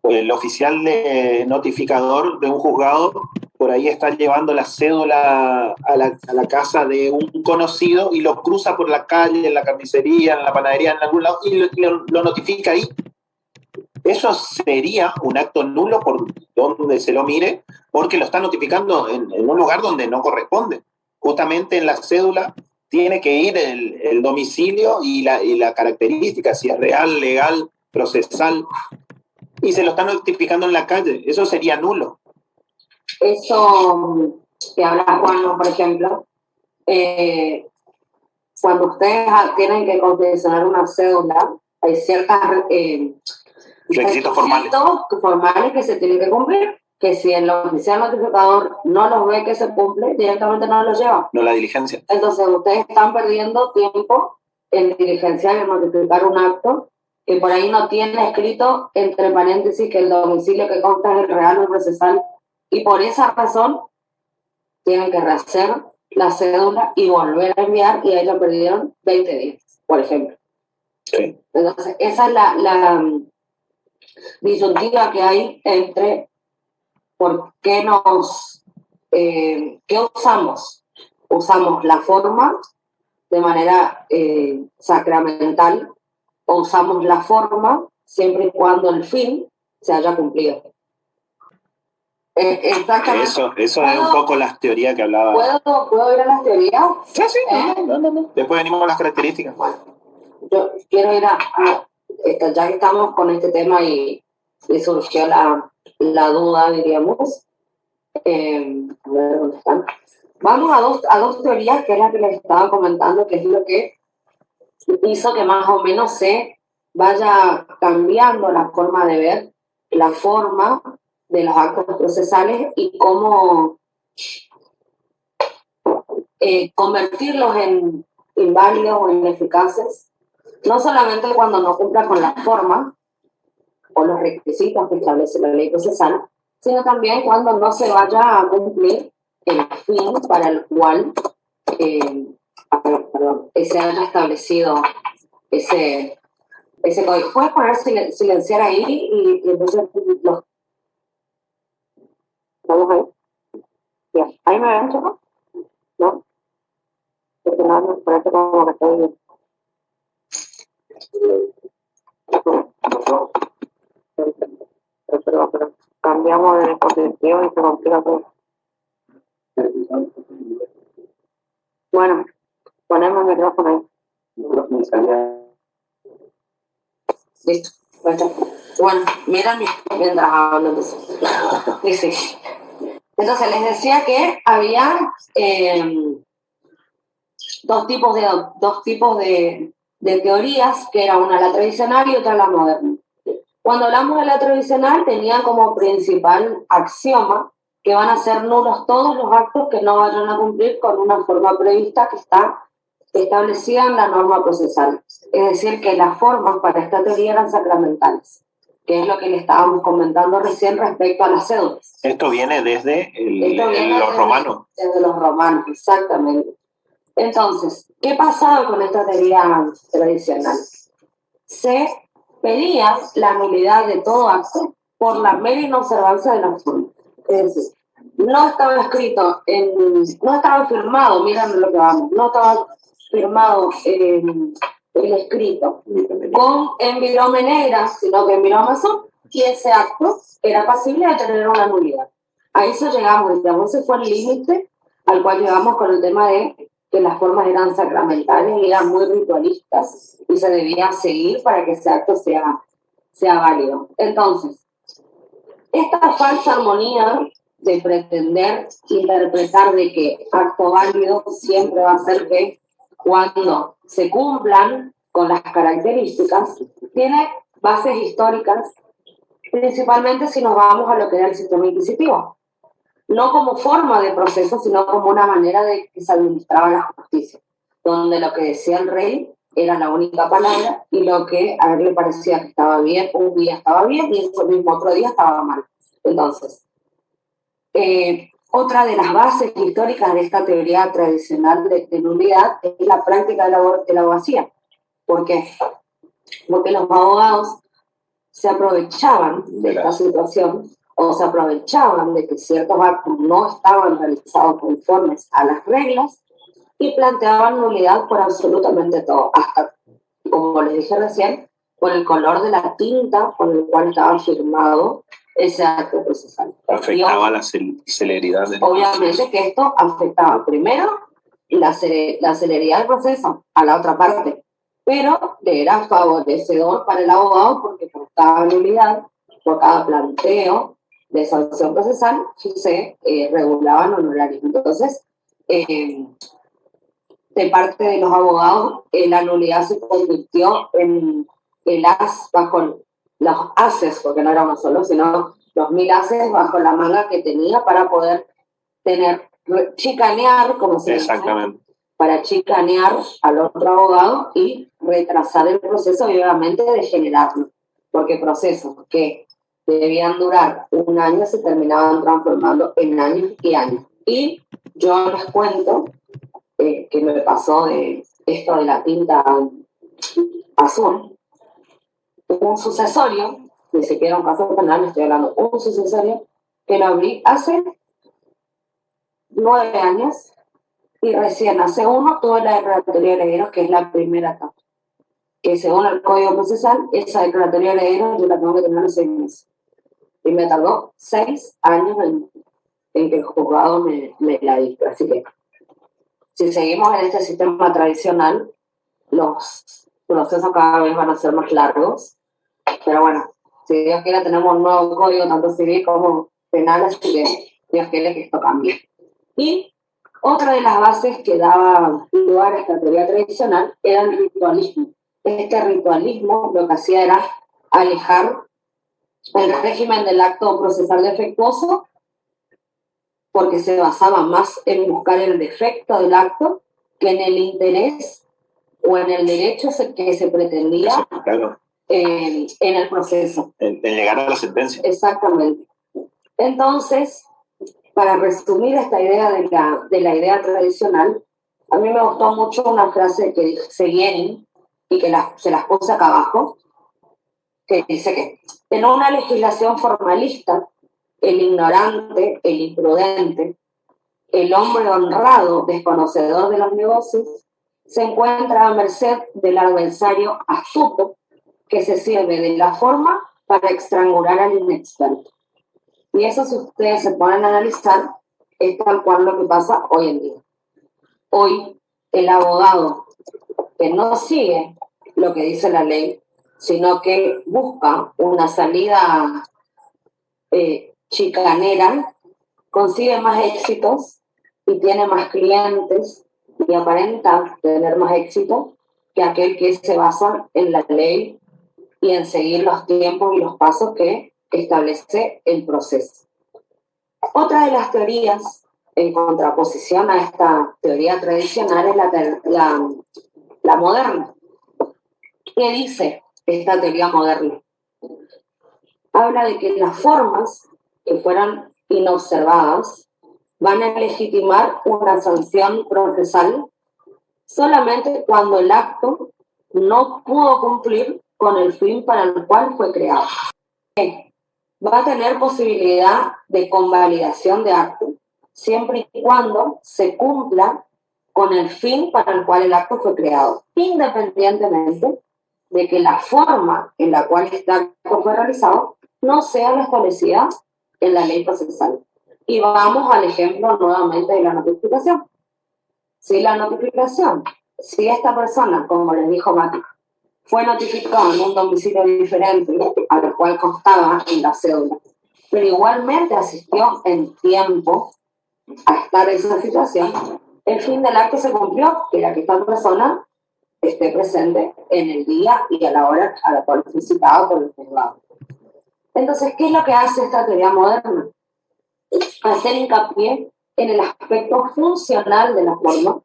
el oficial de notificador de un juzgado por ahí está llevando la cédula a la casa de un conocido y lo cruza por la calle, en la carnicería, en la panadería, en algún lado, y lo notifica ahí. Eso sería un acto nulo por donde se lo mire, porque lo está notificando en un lugar donde no corresponde. Justamente en la cédula tiene que ir el domicilio y la característica, si es real, legal, procesal, y se lo está notificando en la calle. Eso sería nulo. Eso que habla Juan, por ejemplo, cuando ustedes tienen que confeccionar una cédula, hay ciertas requisitos formales que se tienen que cumplir, que si el oficial notificador no los ve que se cumple, directamente no los lleva. No la diligencia. Entonces ustedes están perdiendo tiempo en diligenciar y en notificar un acto que por ahí no tiene escrito entre paréntesis que el domicilio que consta es el real o el procesal, y por esa razón tienen que rehacer la cédula y volver a enviar, y ellos perdieron 20 días, por ejemplo. Sí. Entonces esa es la disyuntiva que hay entre por qué qué usamos. Usamos la forma de manera sacramental, o usamos la forma siempre y cuando el fin se haya cumplido. Exactamente. Eso es un poco las teorías que hablaba. ¿Puedo ir a las teorías? Sí, no. Después venimos a las características. Bueno, yo quiero ir ya que estamos con este tema y surgió la duda, diríamos. A ver, ¿dónde están? Vamos a dos teorías, que es la que les estaba comentando, que es lo que hizo que más o menos se vaya cambiando la forma de ver, la forma de los actos procesales y cómo convertirlos en inválidos o ineficaces, no solamente cuando no cumplan con la forma o los requisitos que establece la ley procesal, sino también cuando no se vaya a cumplir el fin para el cual se haya establecido ese código. Puedes poner silenciar ahí y entonces los... ¿Estamos ahí? Bien. ¿Ahí me ven, chicos? ¿No? Porque no me parece como que estoy... Pero cambiamos de dispositivo y se complica todo. Bueno, ponemos el micrófono ahí. Listo. Bueno, miren mientras hablo. Entonces les decía que había dos tipos de teorías, que era una la tradicional y otra la moderna. Cuando hablamos de la tradicional, tenían como principal axioma que van a ser nulos todos los actos que no vayan a cumplir con una forma prevista que está establecida en la norma procesal. Es decir, que las formas para esta teoría eran sacramentales, que es lo que le estábamos comentando recién respecto a las cédulas. Esto viene desde los romanos. Desde los romanos, exactamente. Entonces, ¿qué pasaba con esta teoría tradicional? Se pedía la nulidad de todo acto por la mera inobservancia de la forma. Es decir, no estaba escrito, no estaba firmado, miren lo que vamos, no estaba firmado el escrito en virome negra, sino que en virome azul, y ese acto era pasible de tener una nulidad. A eso llegamos, digamos, ese fue el límite al cual llegamos con el tema de que las formas eran sacramentales y eran muy ritualistas y se debía seguir para que ese acto sea válido. Entonces, esta falsa armonía de pretender interpretar de que acto válido siempre va a ser que cuando se cumplan con las características, tiene bases históricas, principalmente si nos vamos a lo que era el sistema inquisitivo. No como forma de proceso, sino como una manera de que se administraba la justicia, donde lo que decía el rey era la única palabra y lo que a él le parecía que estaba bien, un día estaba bien y ese mismo otro día estaba mal. Entonces, otra de las bases históricas de esta teoría tradicional de nulidad es la práctica de la abogacía. ¿Por qué? Porque los abogados se aprovechaban de esta situación o se aprovechaban de que ciertos actos no estaban realizados conformes a las reglas y planteaban nulidad por absolutamente todo, hasta, como les dije recién, por el color de la tinta con el cual estaba firmado ese acto procesal. Afectaba la celeridad del obviamente que esto afectaba primero la celeridad del proceso a la otra parte, pero le era favorecedor para el abogado porque por cada nulidad, por cada planteo de sanción procesal se regulaban honorarios. Entonces, de parte de los abogados, la nulidad se convirtió en el as bajo los haces, porque no era uno solo, sino los 1000 haces bajo la manga que tenía para poder chicanear, como se dice, para chicanear al otro abogado y retrasar el proceso y obviamente degenerarlo, porque procesos que debían durar un año se terminaban transformando en años y años. Y yo les cuento que me pasó de esto de la tinta azul, un sucesorio, ni siquiera un caso penal, estoy hablando, un sucesorio que lo abrí hace 9 años y recién hace uno tuve la declaratoria de herederos, que es la primera etapa, que según el Código Procesal, esa declaratoria de herederos yo la tengo que tener en 6 meses. Y me tardó 6 años en que el juzgado me la dictó. Así que, si seguimos en este sistema tradicional, los procesos cada vez van a ser más largos. Pero bueno, si Dios quiere, tenemos un nuevo código, tanto civil como penal, así que Dios quiere que esto cambie. Y otra de las bases que daba lugar a esta teoría tradicional era el ritualismo. Este ritualismo lo que hacía era alejar el régimen del acto procesal defectuoso, porque se basaba más en buscar el defecto del acto que en el interés o en el derecho que se pretendía en el proceso. En llegar a la sentencia. Exactamente. Entonces, para resumir esta idea de la idea tradicional, a mí me gustó mucho una frase que dice Guerin y que se las puse acá abajo, que dice que en una legislación formalista, el ignorante, el imprudente, el hombre honrado, desconocedor de los negocios, se encuentra a merced del adversario astuto que se sirve de la forma para estrangular al inexperto. Y eso, si ustedes se ponen a analizar, es tal cual lo que pasa hoy en día. Hoy, el abogado que no sigue lo que dice la ley, sino que busca una salida chicanera, consigue más éxitos y tiene más clientes y aparenta tener más éxito que aquel que se basa en la ley y en seguir los tiempos y los pasos que establece el proceso. Otra de las teorías en contraposición a esta teoría tradicional es la moderna. ¿Qué dice esta teoría moderna? Habla de que las formas que fueran inobservadas van a legitimar una sanción procesal solamente cuando el acto no pudo cumplir con el fin para el cual fue creado. Va a tener posibilidad de convalidación de acto siempre y cuando se cumpla con el fin para el cual el acto fue creado, independientemente de que la forma en la cual este acto fue realizado no sea la establecida en la ley procesal. Y vamos al ejemplo nuevamente de la notificación. Si la notificación, si esta persona, como les dijo Mati, fue notificado en un domicilio diferente al cual constaba en la cédula, pero igualmente asistió en tiempo a estar en esa situación, el fin del acto se cumplió, que era que esta persona esté presente en el día y a la hora a la cual fue citado por el juzgado. Entonces, ¿qué es lo que hace esta teoría moderna? Hacer hincapié en el aspecto funcional de la forma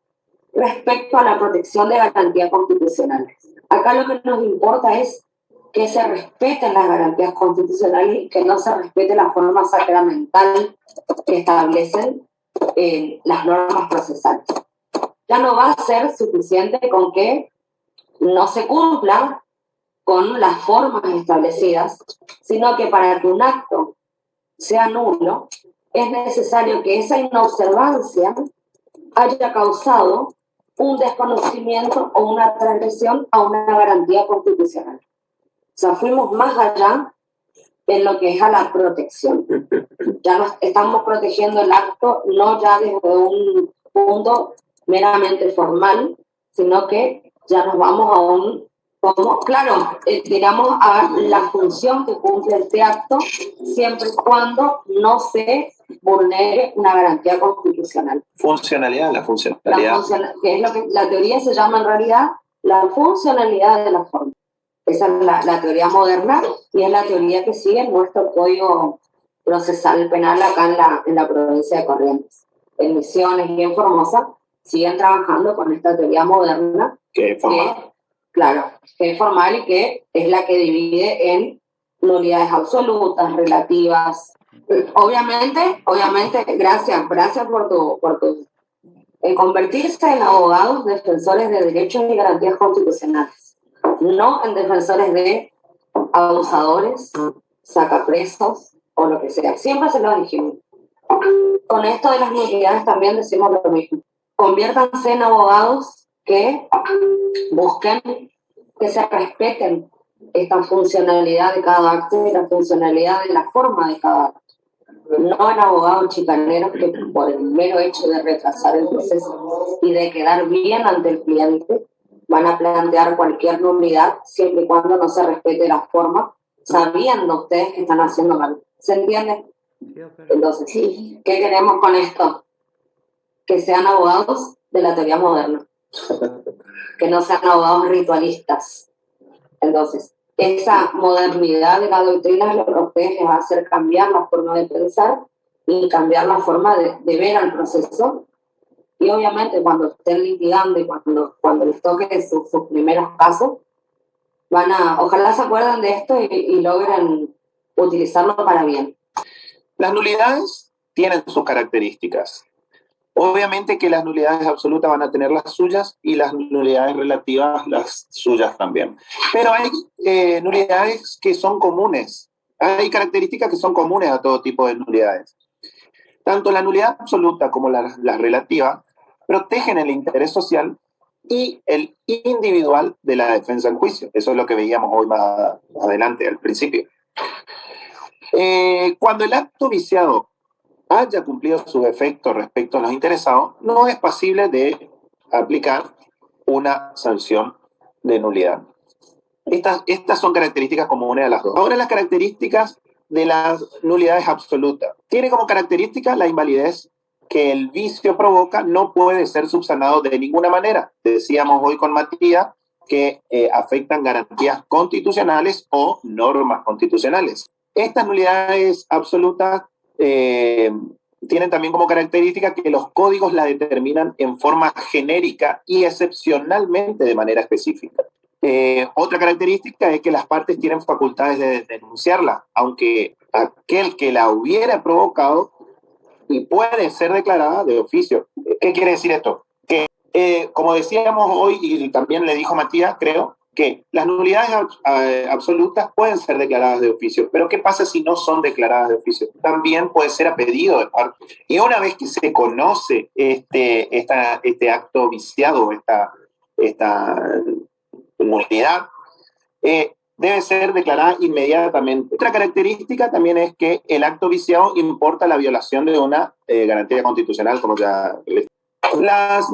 respecto a la protección de garantías constitucionales. Acá lo que nos importa es que se respeten las garantías constitucionales y que no se respete la forma sacramental que establecen las normas procesales. Ya no va a ser suficiente con que no se cumpla con las formas establecidas, sino que para que un acto sea nulo, es necesario que esa inobservancia haya causado un desconocimiento o una transgresión a una garantía constitucional. O sea, fuimos más allá en lo que es a la protección. Ya nos estamos protegiendo el acto no ya desde un punto meramente formal, sino que ya nos vamos a un, como, claro, digamos, a la función que cumple este acto, siempre y cuando no se vulnere una garantía constitucional. Funcionalidad, la funcionalidad. Que es lo que la teoría se llama en realidad la funcionalidad de la forma. Esa es la teoría moderna y es la teoría que sigue nuestro Código Procesal Penal acá en la provincia de Corrientes. En Misiones y en Formosa siguen trabajando con esta teoría moderna. Que es formal. Claro, que es formal y que es la que divide en nulidades absolutas, relativas. Obviamente, gracias por tu en convertirse en abogados defensores de derechos y garantías constitucionales, no en defensores de abusadores, sacapresos o lo que sea. Siempre se lo dijimos. Con esto de las nulidades también decimos lo mismo. Conviértanse en abogados que busquen que se respeten esta funcionalidad de cada acto y la funcionalidad de la forma de cada acto. No en abogados chicaneros que por el mero hecho de retrasar el proceso y de quedar bien ante el cliente van a plantear cualquier nulidad siempre y cuando no se respete la forma, sabiendo ustedes que están haciendo mal. ¿Se entiende? Entonces, ¿qué queremos con esto? Que sean abogados de la teoría moderna, que no sean abogados ritualistas. Entonces, esa modernidad de la doctrina es lo que a ustedes les va a hacer cambiar la forma de pensar y cambiar la forma de ver al proceso. Y obviamente cuando estén litigando y cuando les toque sus primeros casos, ojalá se acuerden de esto y logren utilizarlo para bien. Las nulidades tienen sus características. Obviamente que las nulidades absolutas van a tener las suyas y las nulidades relativas las suyas también. Pero hay nulidades que son comunes. Hay características que son comunes a todo tipo de nulidades. Tanto la nulidad absoluta como la relativa protegen el interés social y el individual de la defensa del juicio. Eso es lo que veíamos hoy más adelante, al principio. Cuando el acto viciado haya cumplido sus efectos respecto a los interesados, no es pasible de aplicar una sanción de nulidad. Estas son características comunes a las dos. Ahora las características de las nulidades absolutas. Tiene como característica la invalidez que el vicio provoca, no puede ser subsanado de ninguna manera. Decíamos hoy con Matías que afectan garantías constitucionales o normas constitucionales. Estas nulidades absolutas tienen también como característica que los códigos la determinan en forma genérica y excepcionalmente de manera específica. Otra característica es que las partes tienen facultades de denunciarla, aunque aquel que la hubiera provocado y puede ser declarada de oficio. ¿Qué quiere decir esto? Que, como decíamos hoy, y también le dijo Matías, creo, que las nulidades absolutas pueden ser declaradas de oficio, pero ¿qué pasa si no son declaradas de oficio? También puede ser a pedido de parte. Y una vez que se conoce este acto viciado, esta nulidad, debe ser declarada inmediatamente. Otra característica también es que el acto viciado importa la violación de una garantía constitucional, como ya les... Las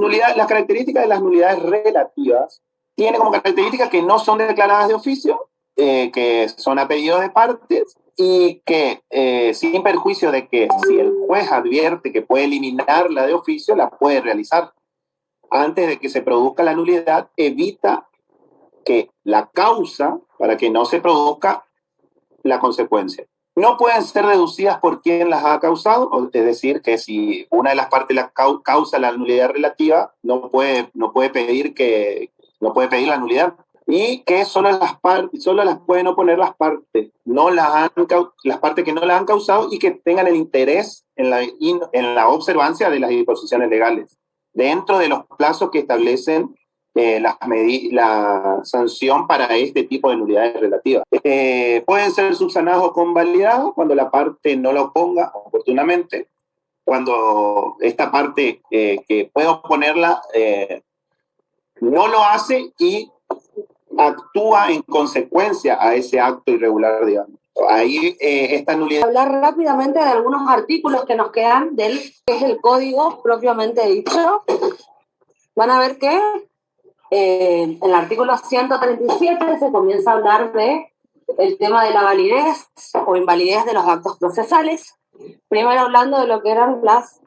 características de las nulidades relativas tienen como característica que no son declaradas de oficio, que son a pedido de partes y que, sin perjuicio de que si el juez advierte que puede eliminarla de oficio, la puede realizar. Antes de que se produzca la nulidad, evita que la causa, para que no se produzca la consecuencia. No pueden ser deducidas por quien las ha causado, es decir, que si una de las partes causa la nulidad relativa, no puede pedir la nulidad. Y que solo las pueden oponer las partes que no las han causado y que tengan el interés en la observancia de las disposiciones legales, dentro de los plazos que establecen la sanción para este tipo de nulidades relativas. Pueden ser subsanados o convalidados cuando la parte no lo ponga oportunamente, cuando esta parte que puede oponerla no lo hace y actúa en consecuencia a ese acto irregular, digamos. Ahí esta nulidad. Hablar rápidamente de algunos artículos que nos quedan del que es el código propiamente dicho. Van a ver que en el artículo 137 se comienza a hablar de el tema de la validez o invalidez de los actos procesales. Primero hablando de lo que eran las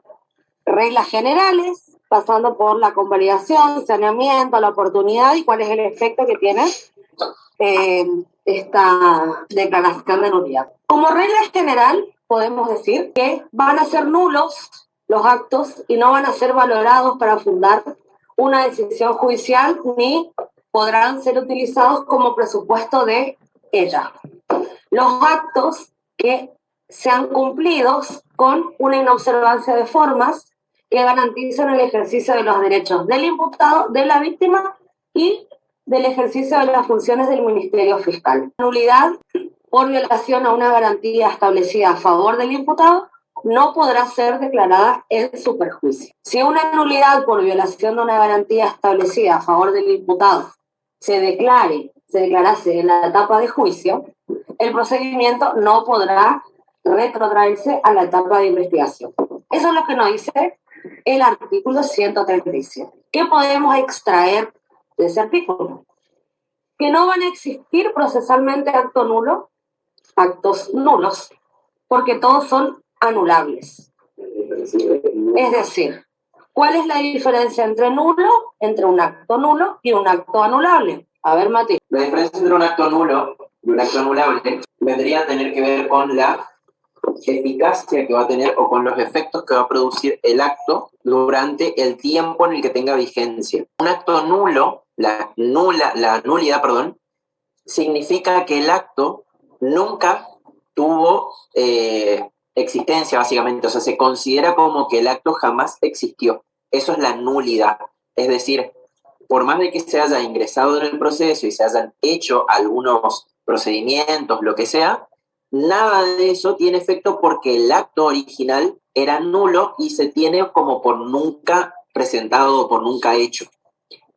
reglas generales, pasando por la convalidación, saneamiento, la oportunidad y cuál es el efecto que tiene esta declaración de nulidad. Como regla general, podemos decir que van a ser nulos los actos y no van a ser valorados para fundar una decisión judicial ni podrán ser utilizados como presupuesto de ella. Los actos que sean cumplidos con una inobservancia de formas que garanticen el ejercicio de los derechos del imputado, de la víctima y del ejercicio de las funciones del Ministerio Fiscal. Nulidad por violación a una garantía establecida a favor del imputado no podrá ser declarada en su perjuicio. Si una nulidad por violación de una garantía establecida a favor del imputado se declarase en la etapa de juicio, el procedimiento no podrá retrotraerse a la etapa de investigación. Eso es lo que nos dice el artículo 137. ¿Qué podemos extraer de ese artículo? Que no van a existir procesalmente actos nulos, porque todos son anulables. Es decir, ¿cuál es la diferencia entre un acto nulo y un acto anulable? A ver, Mati. La diferencia entre un acto nulo y un acto anulable vendría a tener que ver con la eficacia que va a tener o con los efectos que va a producir el acto durante el tiempo en el que tenga vigencia. Un acto nulo, la nulidad, significa que el acto nunca tuvo existencia, básicamente. O sea, se considera como que el acto jamás existió. Eso es la nulidad. Es decir, por más de que se haya ingresado en el proceso y se hayan hecho algunos procedimientos, lo que sea, nada de eso tiene efecto porque el acto original era nulo y se tiene como por nunca presentado o por nunca hecho.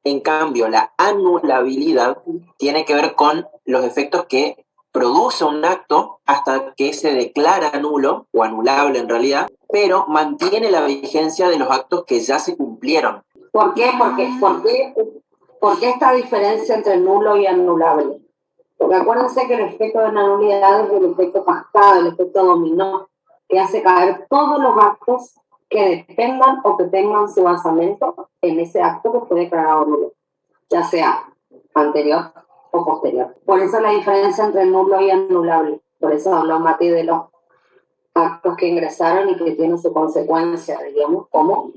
En cambio, la anulabilidad tiene que ver con los efectos que produce un acto hasta que se declara nulo o anulable en realidad, pero mantiene la vigencia de los actos que ya se cumplieron. ¿Por qué? ¿Por qué esta diferencia entre nulo y anulable? Porque acuérdense que el efecto de la nulidad es el efecto cascada, el efecto dominó, que hace caer todos los actos que dependan o que tengan su basamento en ese acto que fue declarado nulo, ya sea anterior o posterior. Por eso la diferencia entre nulo y anulable. Por eso habló Mati de los actos que ingresaron y que tienen su consecuencia, digamos, como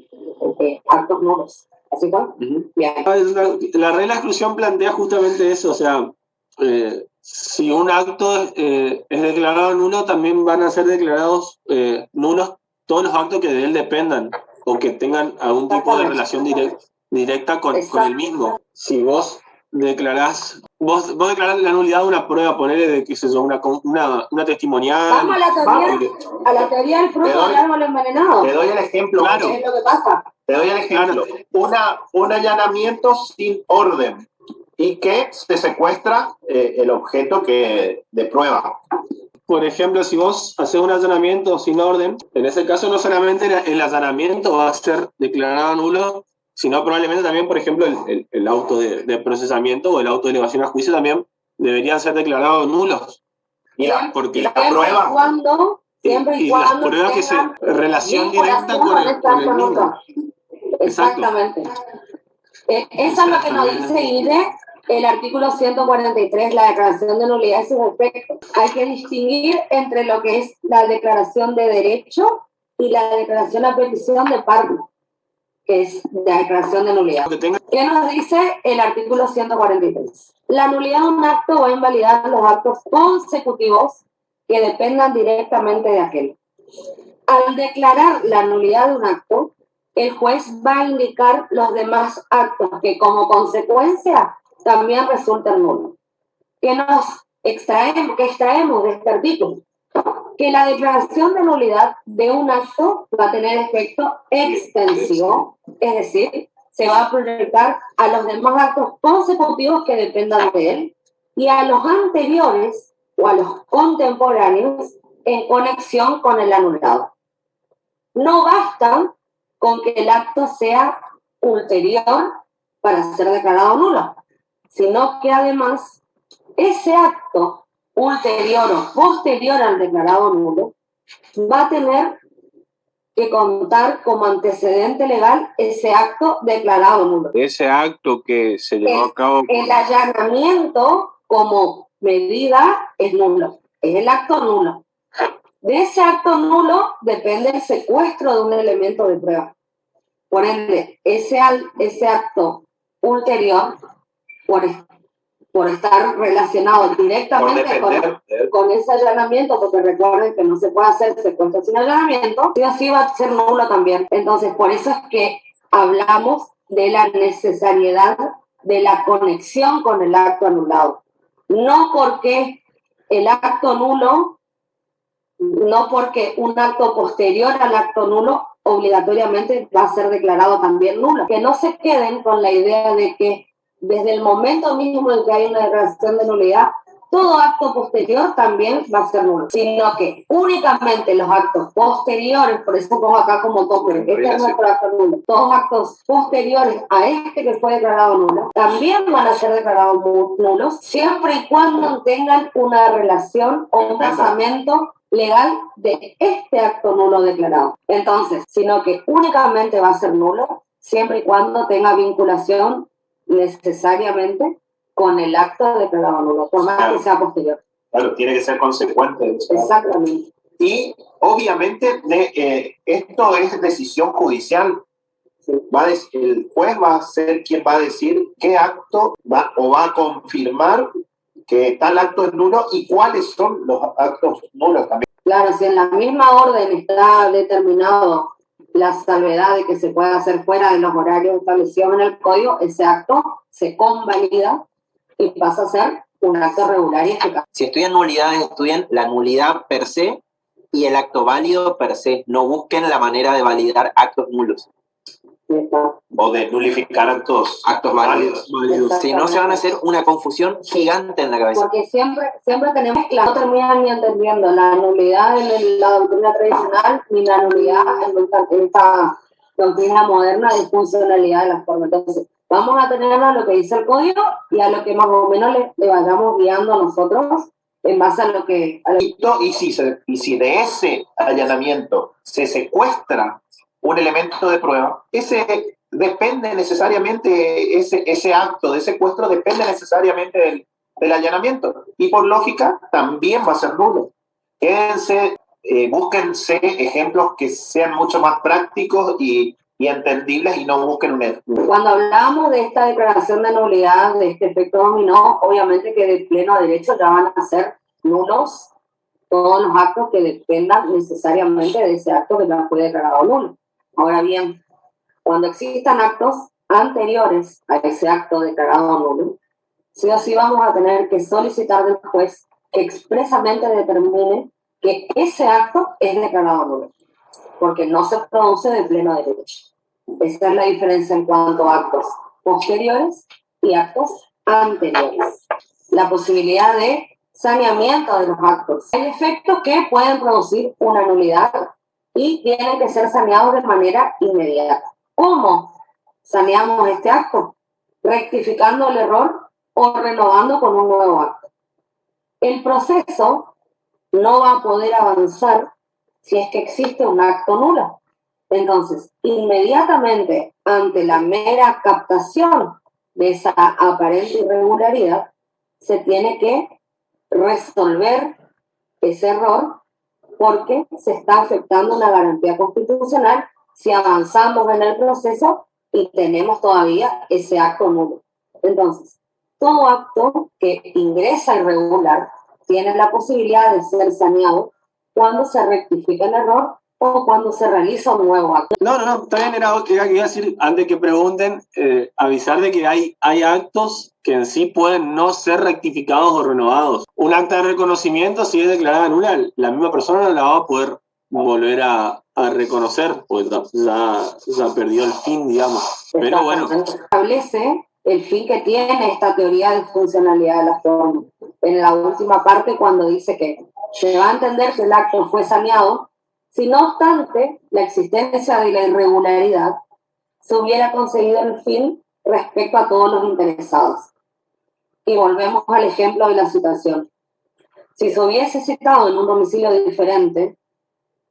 actos nulos. ¿Así fue? Bien. La regla de exclusión plantea justamente eso, o sea, si un acto es declarado nulo, también van a ser declarados nulos todos los actos que de él dependan o que tengan algún tipo de relación directa con el mismo. Si vos declarás la nulidad de una prueba, ponerle de que se una testimonial. Vamos a la teoría del fruto del árbol envenenado. Te doy el ejemplo. Claro. ¿Qué es lo que pasa? Te doy el ejemplo. Claro. Un allanamiento sin orden y que se secuestra el objeto de prueba. por ejemplo, si vos haces un allanamiento sin orden, en ese caso no solamente el allanamiento va a ser declarado nulo, sino probablemente también, por ejemplo, el auto de procesamiento o el auto de elevación a juicio también deberían ser declarados nulos. Porque la prueba... Siempre y cuando las pruebas que se relación directa con el mismo. Exactamente. Eso es lo que nos dice IDE, el artículo 143, la declaración de nulidad y sus efectos. Hay que distinguir entre lo que es la declaración de derecho y la declaración a petición de parte, que es la declaración de nulidad. ¿Qué nos dice el artículo 143? La nulidad de un acto va a invalidar los actos consecutivos que dependan directamente de aquel. Al declarar la nulidad de un acto, el juez va a indicar los demás actos que como consecuencia también resultan nulos. ¿Qué extraemos de este artículo? Que la declaración de nulidad de un acto va a tener efecto extensivo, es decir, se va a proyectar a los demás actos consecutivos que dependan de él y a los anteriores o a los contemporáneos en conexión con el anulado. No basta con que el acto sea ulterior para ser declarado nulo, sino que además ese acto ulterior o posterior al declarado nulo va a tener que contar como antecedente legal ese acto declarado nulo. Ese acto que se llevó a cabo... El allanamiento como medida es nulo, es el acto nulo. De ese acto nulo depende el secuestro de un elemento de prueba. Por ende, ese acto ulterior, por estar relacionado directamente con ese allanamiento, porque recuerden que no se puede hacer secuestro sin allanamiento, sí o sí va a ser nulo también. Entonces, por eso es que hablamos de la necesariedad de la conexión con el acto anulado. No porque el acto nulo, no porque un acto posterior al acto nulo obligatoriamente va a ser declarado también nulo. Que no se queden con la idea de que desde el momento mismo en que hay una declaración de nulidad, todo acto posterior también va a ser nulo, sino que únicamente los actos posteriores, por eso pongo acá como tope, este es nuestro acto nulo, todos actos posteriores a este que fue declarado nulo, también van a ser declarados nulos, siempre y cuando tengan una relación o un basamento legal de este acto nulo declarado. Entonces, sino que únicamente va a ser nulo siempre y cuando tenga vinculación necesariamente con el acto declarado nulo, por más que sea posterior. Claro, tiene que ser consecuente. Exactamente. Y obviamente esto es decisión judicial. El juez va a ser quien va a decir qué acto va a confirmar que tal acto es nulo y cuáles son los actos nulos también. Claro, si en la misma orden está determinado la salvedad de que se puede hacer fuera de los horarios establecidos en el código, ese acto se convalida y pasa a ser un acto regular y eficaz. Si estudian nulidades, estudian la nulidad per se y el acto válido per se. No busquen la manera de validar actos nulos. O de nulificar actos válidos. Si no, se van a hacer una confusión gigante en la cabeza. Porque siempre tenemos que no terminan ni entendiendo la nulidad en la doctrina tradicional ni la nulidad en esta doctrina moderna de funcionalidad de las formas. Entonces, vamos a tener a lo que dice el código y a lo que más o menos le vayamos guiando a nosotros en base a lo que... Y si de ese allanamiento se secuestra un elemento de prueba, ese depende necesariamente, ese acto de secuestro depende necesariamente del allanamiento. Y por lógica también va a ser nulo. Quédense, búsquense ejemplos que sean mucho más prácticos y entendibles y no busquen un error. Cuando hablamos de esta declaración de nulidad, de este efecto dominó, obviamente que de pleno derecho ya van a ser nulos todos los actos que dependan necesariamente de ese acto que ya fue declarado nulo. Ahora bien, cuando existan actos anteriores a ese acto declarado nulo, sí o sí vamos a tener que solicitar del juez que expresamente determine que ese acto es declarado nulo, porque no se produce de pleno derecho. Esa es la diferencia en cuanto a actos posteriores y actos anteriores. La posibilidad de saneamiento de los actos. Hay efectos que pueden producir una nulidad y tienen que ser saneados de manera inmediata. ¿Cómo saneamos este acto? Rectificando el error o renovando con un nuevo acto. El proceso no va a poder avanzar si es que existe un acto nulo. Entonces, inmediatamente ante la mera captación de esa aparente irregularidad, se tiene que resolver ese error porque se está afectando una garantía constitucional si avanzamos en el proceso y tenemos todavía ese acto nulo. Entonces, todo acto que ingresa irregular tiene la posibilidad de ser saneado cuando se rectifica el error o cuando se realiza un nuevo acto. No, está bien, era que iba a decir, antes que pregunten, avisar de que hay actos que en sí pueden no ser rectificados o renovados. Un acta de reconocimiento, si es declarada nula, la misma persona no la va a poder volver a reconocer, pues ya perdió el fin, digamos. Pero bueno. Establece el fin que tiene esta teoría de funcionalidad de la forma. En la última parte, cuando dice que se va a entender que el acto fue saneado, si no obstante la existencia de la irregularidad se hubiera conseguido el fin respecto a todos los interesados. Y volvemos al ejemplo de la citación. Si se hubiese citado en un domicilio diferente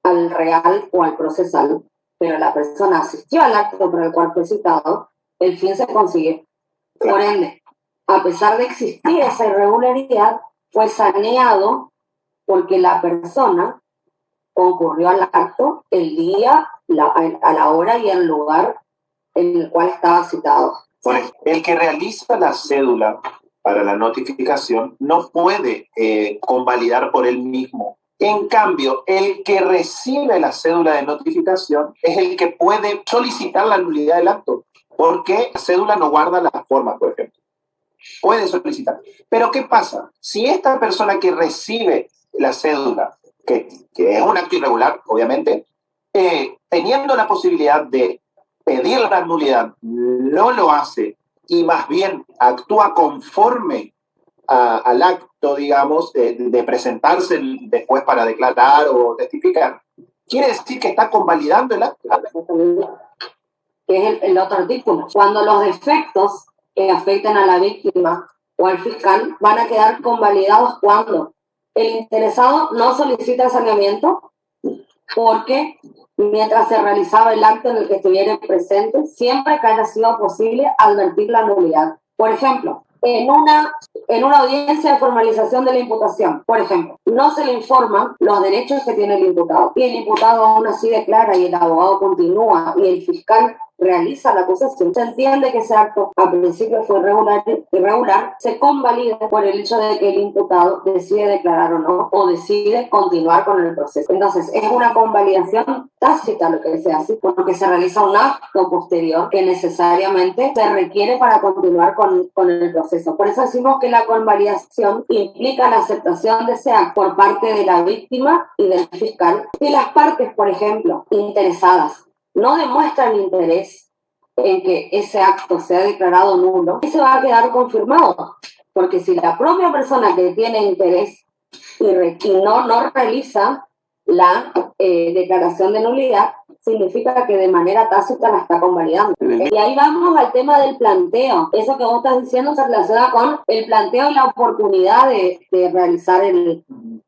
al real o al procesal, pero la persona asistió al acto por el cual fue citado, el fin se consigue. Por ende, a pesar de existir esa irregularidad, fue saneado porque la persona concurrió al acto el día, a la hora y el lugar en el cual estaba citado. Bueno, el que realiza la cédula para la notificación no puede convalidar por él mismo. En cambio, el que recibe la cédula de notificación es el que puede solicitar la nulidad del acto, porque la cédula no guarda las formas, por ejemplo. Puede solicitar. Pero ¿qué pasa? Si esta persona que recibe la cédula, que es un acto irregular, obviamente, teniendo la posibilidad de pedir la nulidad, no lo hace y más bien actúa conforme al acto, digamos, de presentarse después para declarar o testificar, quiere decir que está convalidando el acto. Que es el otro artículo. Cuando los defectos que afecten a la víctima o al fiscal van a quedar convalidados cuando el interesado no solicita el saneamiento porque mientras se realizaba el acto en el que estuviera presente, siempre que haya sido posible advertir la nulidad. Por ejemplo, en una audiencia de formalización de la imputación, por ejemplo, no se le informan los derechos que tiene el imputado y el imputado aún así declara y el abogado continúa y el fiscal realiza la acusación, se entiende que ese acto a principio fue irregular, se convalida por el hecho de que el imputado decide declarar o no, o decide continuar con el proceso. Entonces, es una convalidación tácita lo que se hace, porque se realiza un acto posterior que necesariamente se requiere para continuar con el proceso. Por eso decimos que la convalidación implica la aceptación de ese acto por parte de la víctima y del fiscal. Y las partes, por ejemplo, interesadas, no demuestran interés en que ese acto sea declarado nulo, eso va a quedar confirmado, porque si la propia persona que tiene interés y no realiza la declaración de nulidad, significa que de manera tácita la está convalidando. Y ahí vamos al tema del planteo. Eso que vos estás diciendo se relaciona con el planteo y la oportunidad de realizar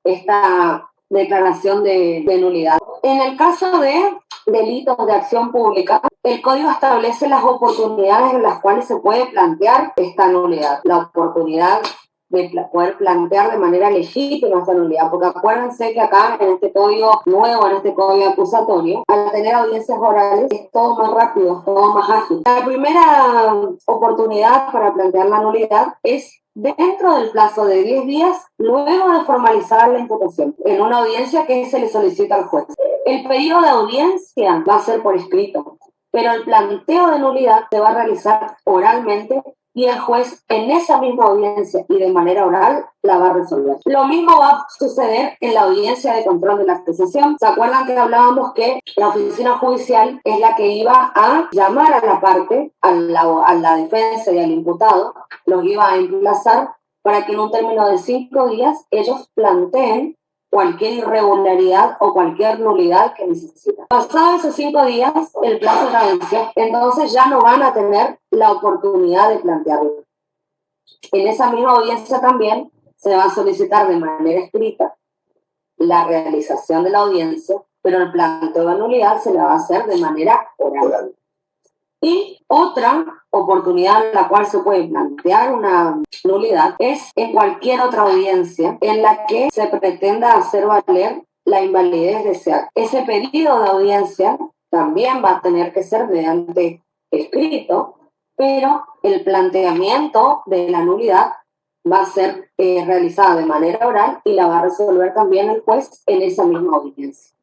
esta declaración de nulidad. En el caso de delitos de acción pública, el Código establece las oportunidades en las cuales se puede plantear esta nulidad. La oportunidad de poder plantear de manera legítima esta nulidad, porque acuérdense que acá en este código nuevo, en este código acusatorio, al tener audiencias orales es todo más rápido, es todo más ágil. La primera oportunidad para plantear la nulidad es dentro del plazo de 10 días luego de formalizar la imputación, en una audiencia que se le solicita al juez. El pedido de audiencia va a ser por escrito, pero el planteo de nulidad se va a realizar oralmente y el juez en esa misma audiencia y de manera oral la va a resolver. Lo mismo va a suceder en la audiencia de control de la acusación. ¿Se acuerdan que hablábamos que la oficina judicial es la que iba a llamar a la parte, a la defensa y al imputado, los iba a emplazar para que en un término de 5 días ellos planteen cualquier irregularidad o cualquier nulidad que necesitan. Pasados esos 5 días, el plazo ya venció, entonces ya no van a tener la oportunidad de plantearlo. En esa misma audiencia también se va a solicitar de manera escrita la realización de la audiencia, pero el planteo de nulidad se la va a hacer de manera oral. Y otra oportunidad en la cual se puede plantear una nulidad es en cualquier otra audiencia en la que se pretenda hacer valer la invalidez de ese acto. Ese pedido de audiencia también va a tener que ser mediante escrito, pero el planteamiento de la nulidad va a ser realizada de manera oral y la va a resolver también el juez en esa misma audiencia.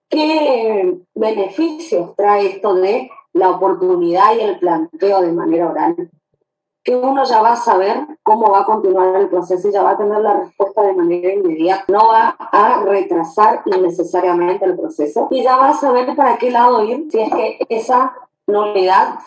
¿Qué beneficios trae esto de la oportunidad y el planteo de manera oral? Que uno ya va a saber cómo va a continuar el proceso y ya va a tener la respuesta de manera inmediata. No va a retrasar innecesariamente el proceso y ya va a saber para qué lado ir si es que esa nulidad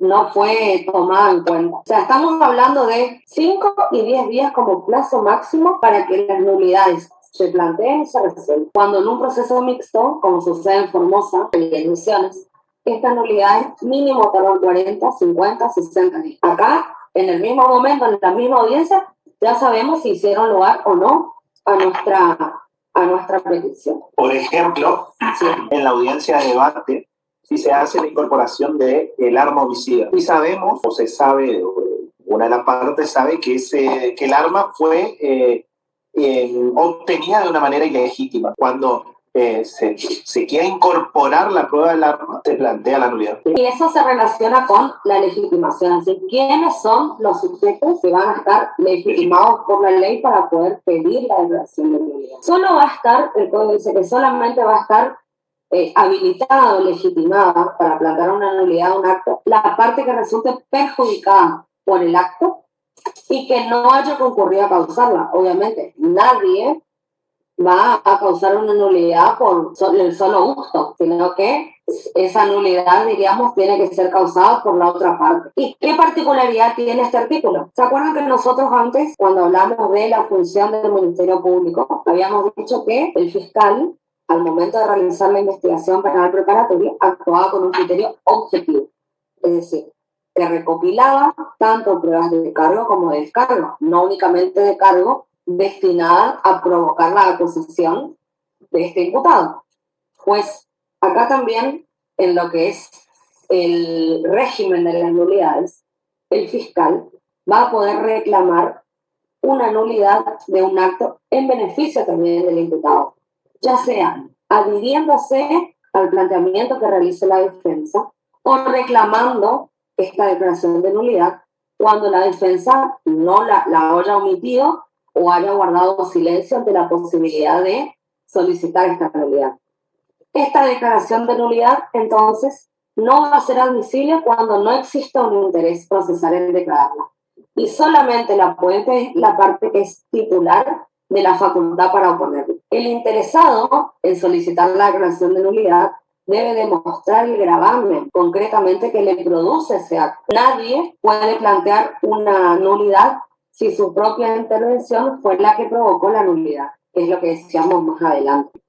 no fue tomada en cuenta. O sea, estamos hablando de 5 y 10 días como plazo máximo para que las nulidades se planteen y se resuelvan. Cuando en un proceso mixto, como sucede en Formosa, en emisiones, estas nulidades mínimo tardan 40, 50, 60 días. Acá, en el mismo momento, en la misma audiencia, ya sabemos si hicieron lugar o no a nuestra petición. Por ejemplo, Sí. en la audiencia de debate, si se hace la incorporación del arma homicida, y sabemos, o se sabe, una de las partes sabe que el arma fue obtenida de una manera ilegítima. Cuando se quiere incorporar la prueba del arma, se plantea la nulidad. Y eso se relaciona con la legitimación. Así, ¿quiénes son los sujetos que van a estar legitimados por la ley para poder pedir la declaración de nulidad? Solo va a estar, el código dice que solamente va a estar habilitada o legitimada para plantear una nulidad de un acto la parte que resulte perjudicada por el acto y que no haya concurrido a causarla. Obviamente, nadie va a causar una nulidad por el solo gusto, sino que esa nulidad, diríamos, tiene que ser causada por la otra parte. ¿Y qué particularidad tiene este artículo? ¿Se acuerdan que nosotros antes, cuando hablamos de la función del Ministerio Público, habíamos dicho que el fiscal, al momento de realizar la investigación penal preparatoria, actuaba con un criterio objetivo? Es decir, que recopilaba tanto pruebas de cargo como de descargo, no únicamente de cargo, destinada a provocar la acusación de este imputado. Pues acá también, en lo que es el régimen de las nulidades, el fiscal va a poder reclamar una nulidad de un acto en beneficio también del imputado, ya sea adhiriéndose al planteamiento que realice la defensa o reclamando esta declaración de nulidad cuando la defensa no la haya omitido o haya guardado silencio ante la posibilidad de solicitar esta nulidad. Esta declaración de nulidad, entonces, no va a ser admisible cuando no exista un interés procesal en declararla. Y solamente la puede pedir la parte que es titular de la facultad para oponerlo. El interesado en solicitar la declaración de nulidad debe demostrar el gravamen concretamente que le produce ese acto. Nadie puede plantear una nulidad si su propia intervención fue la que provocó la nulidad, que es lo que decíamos más adelante.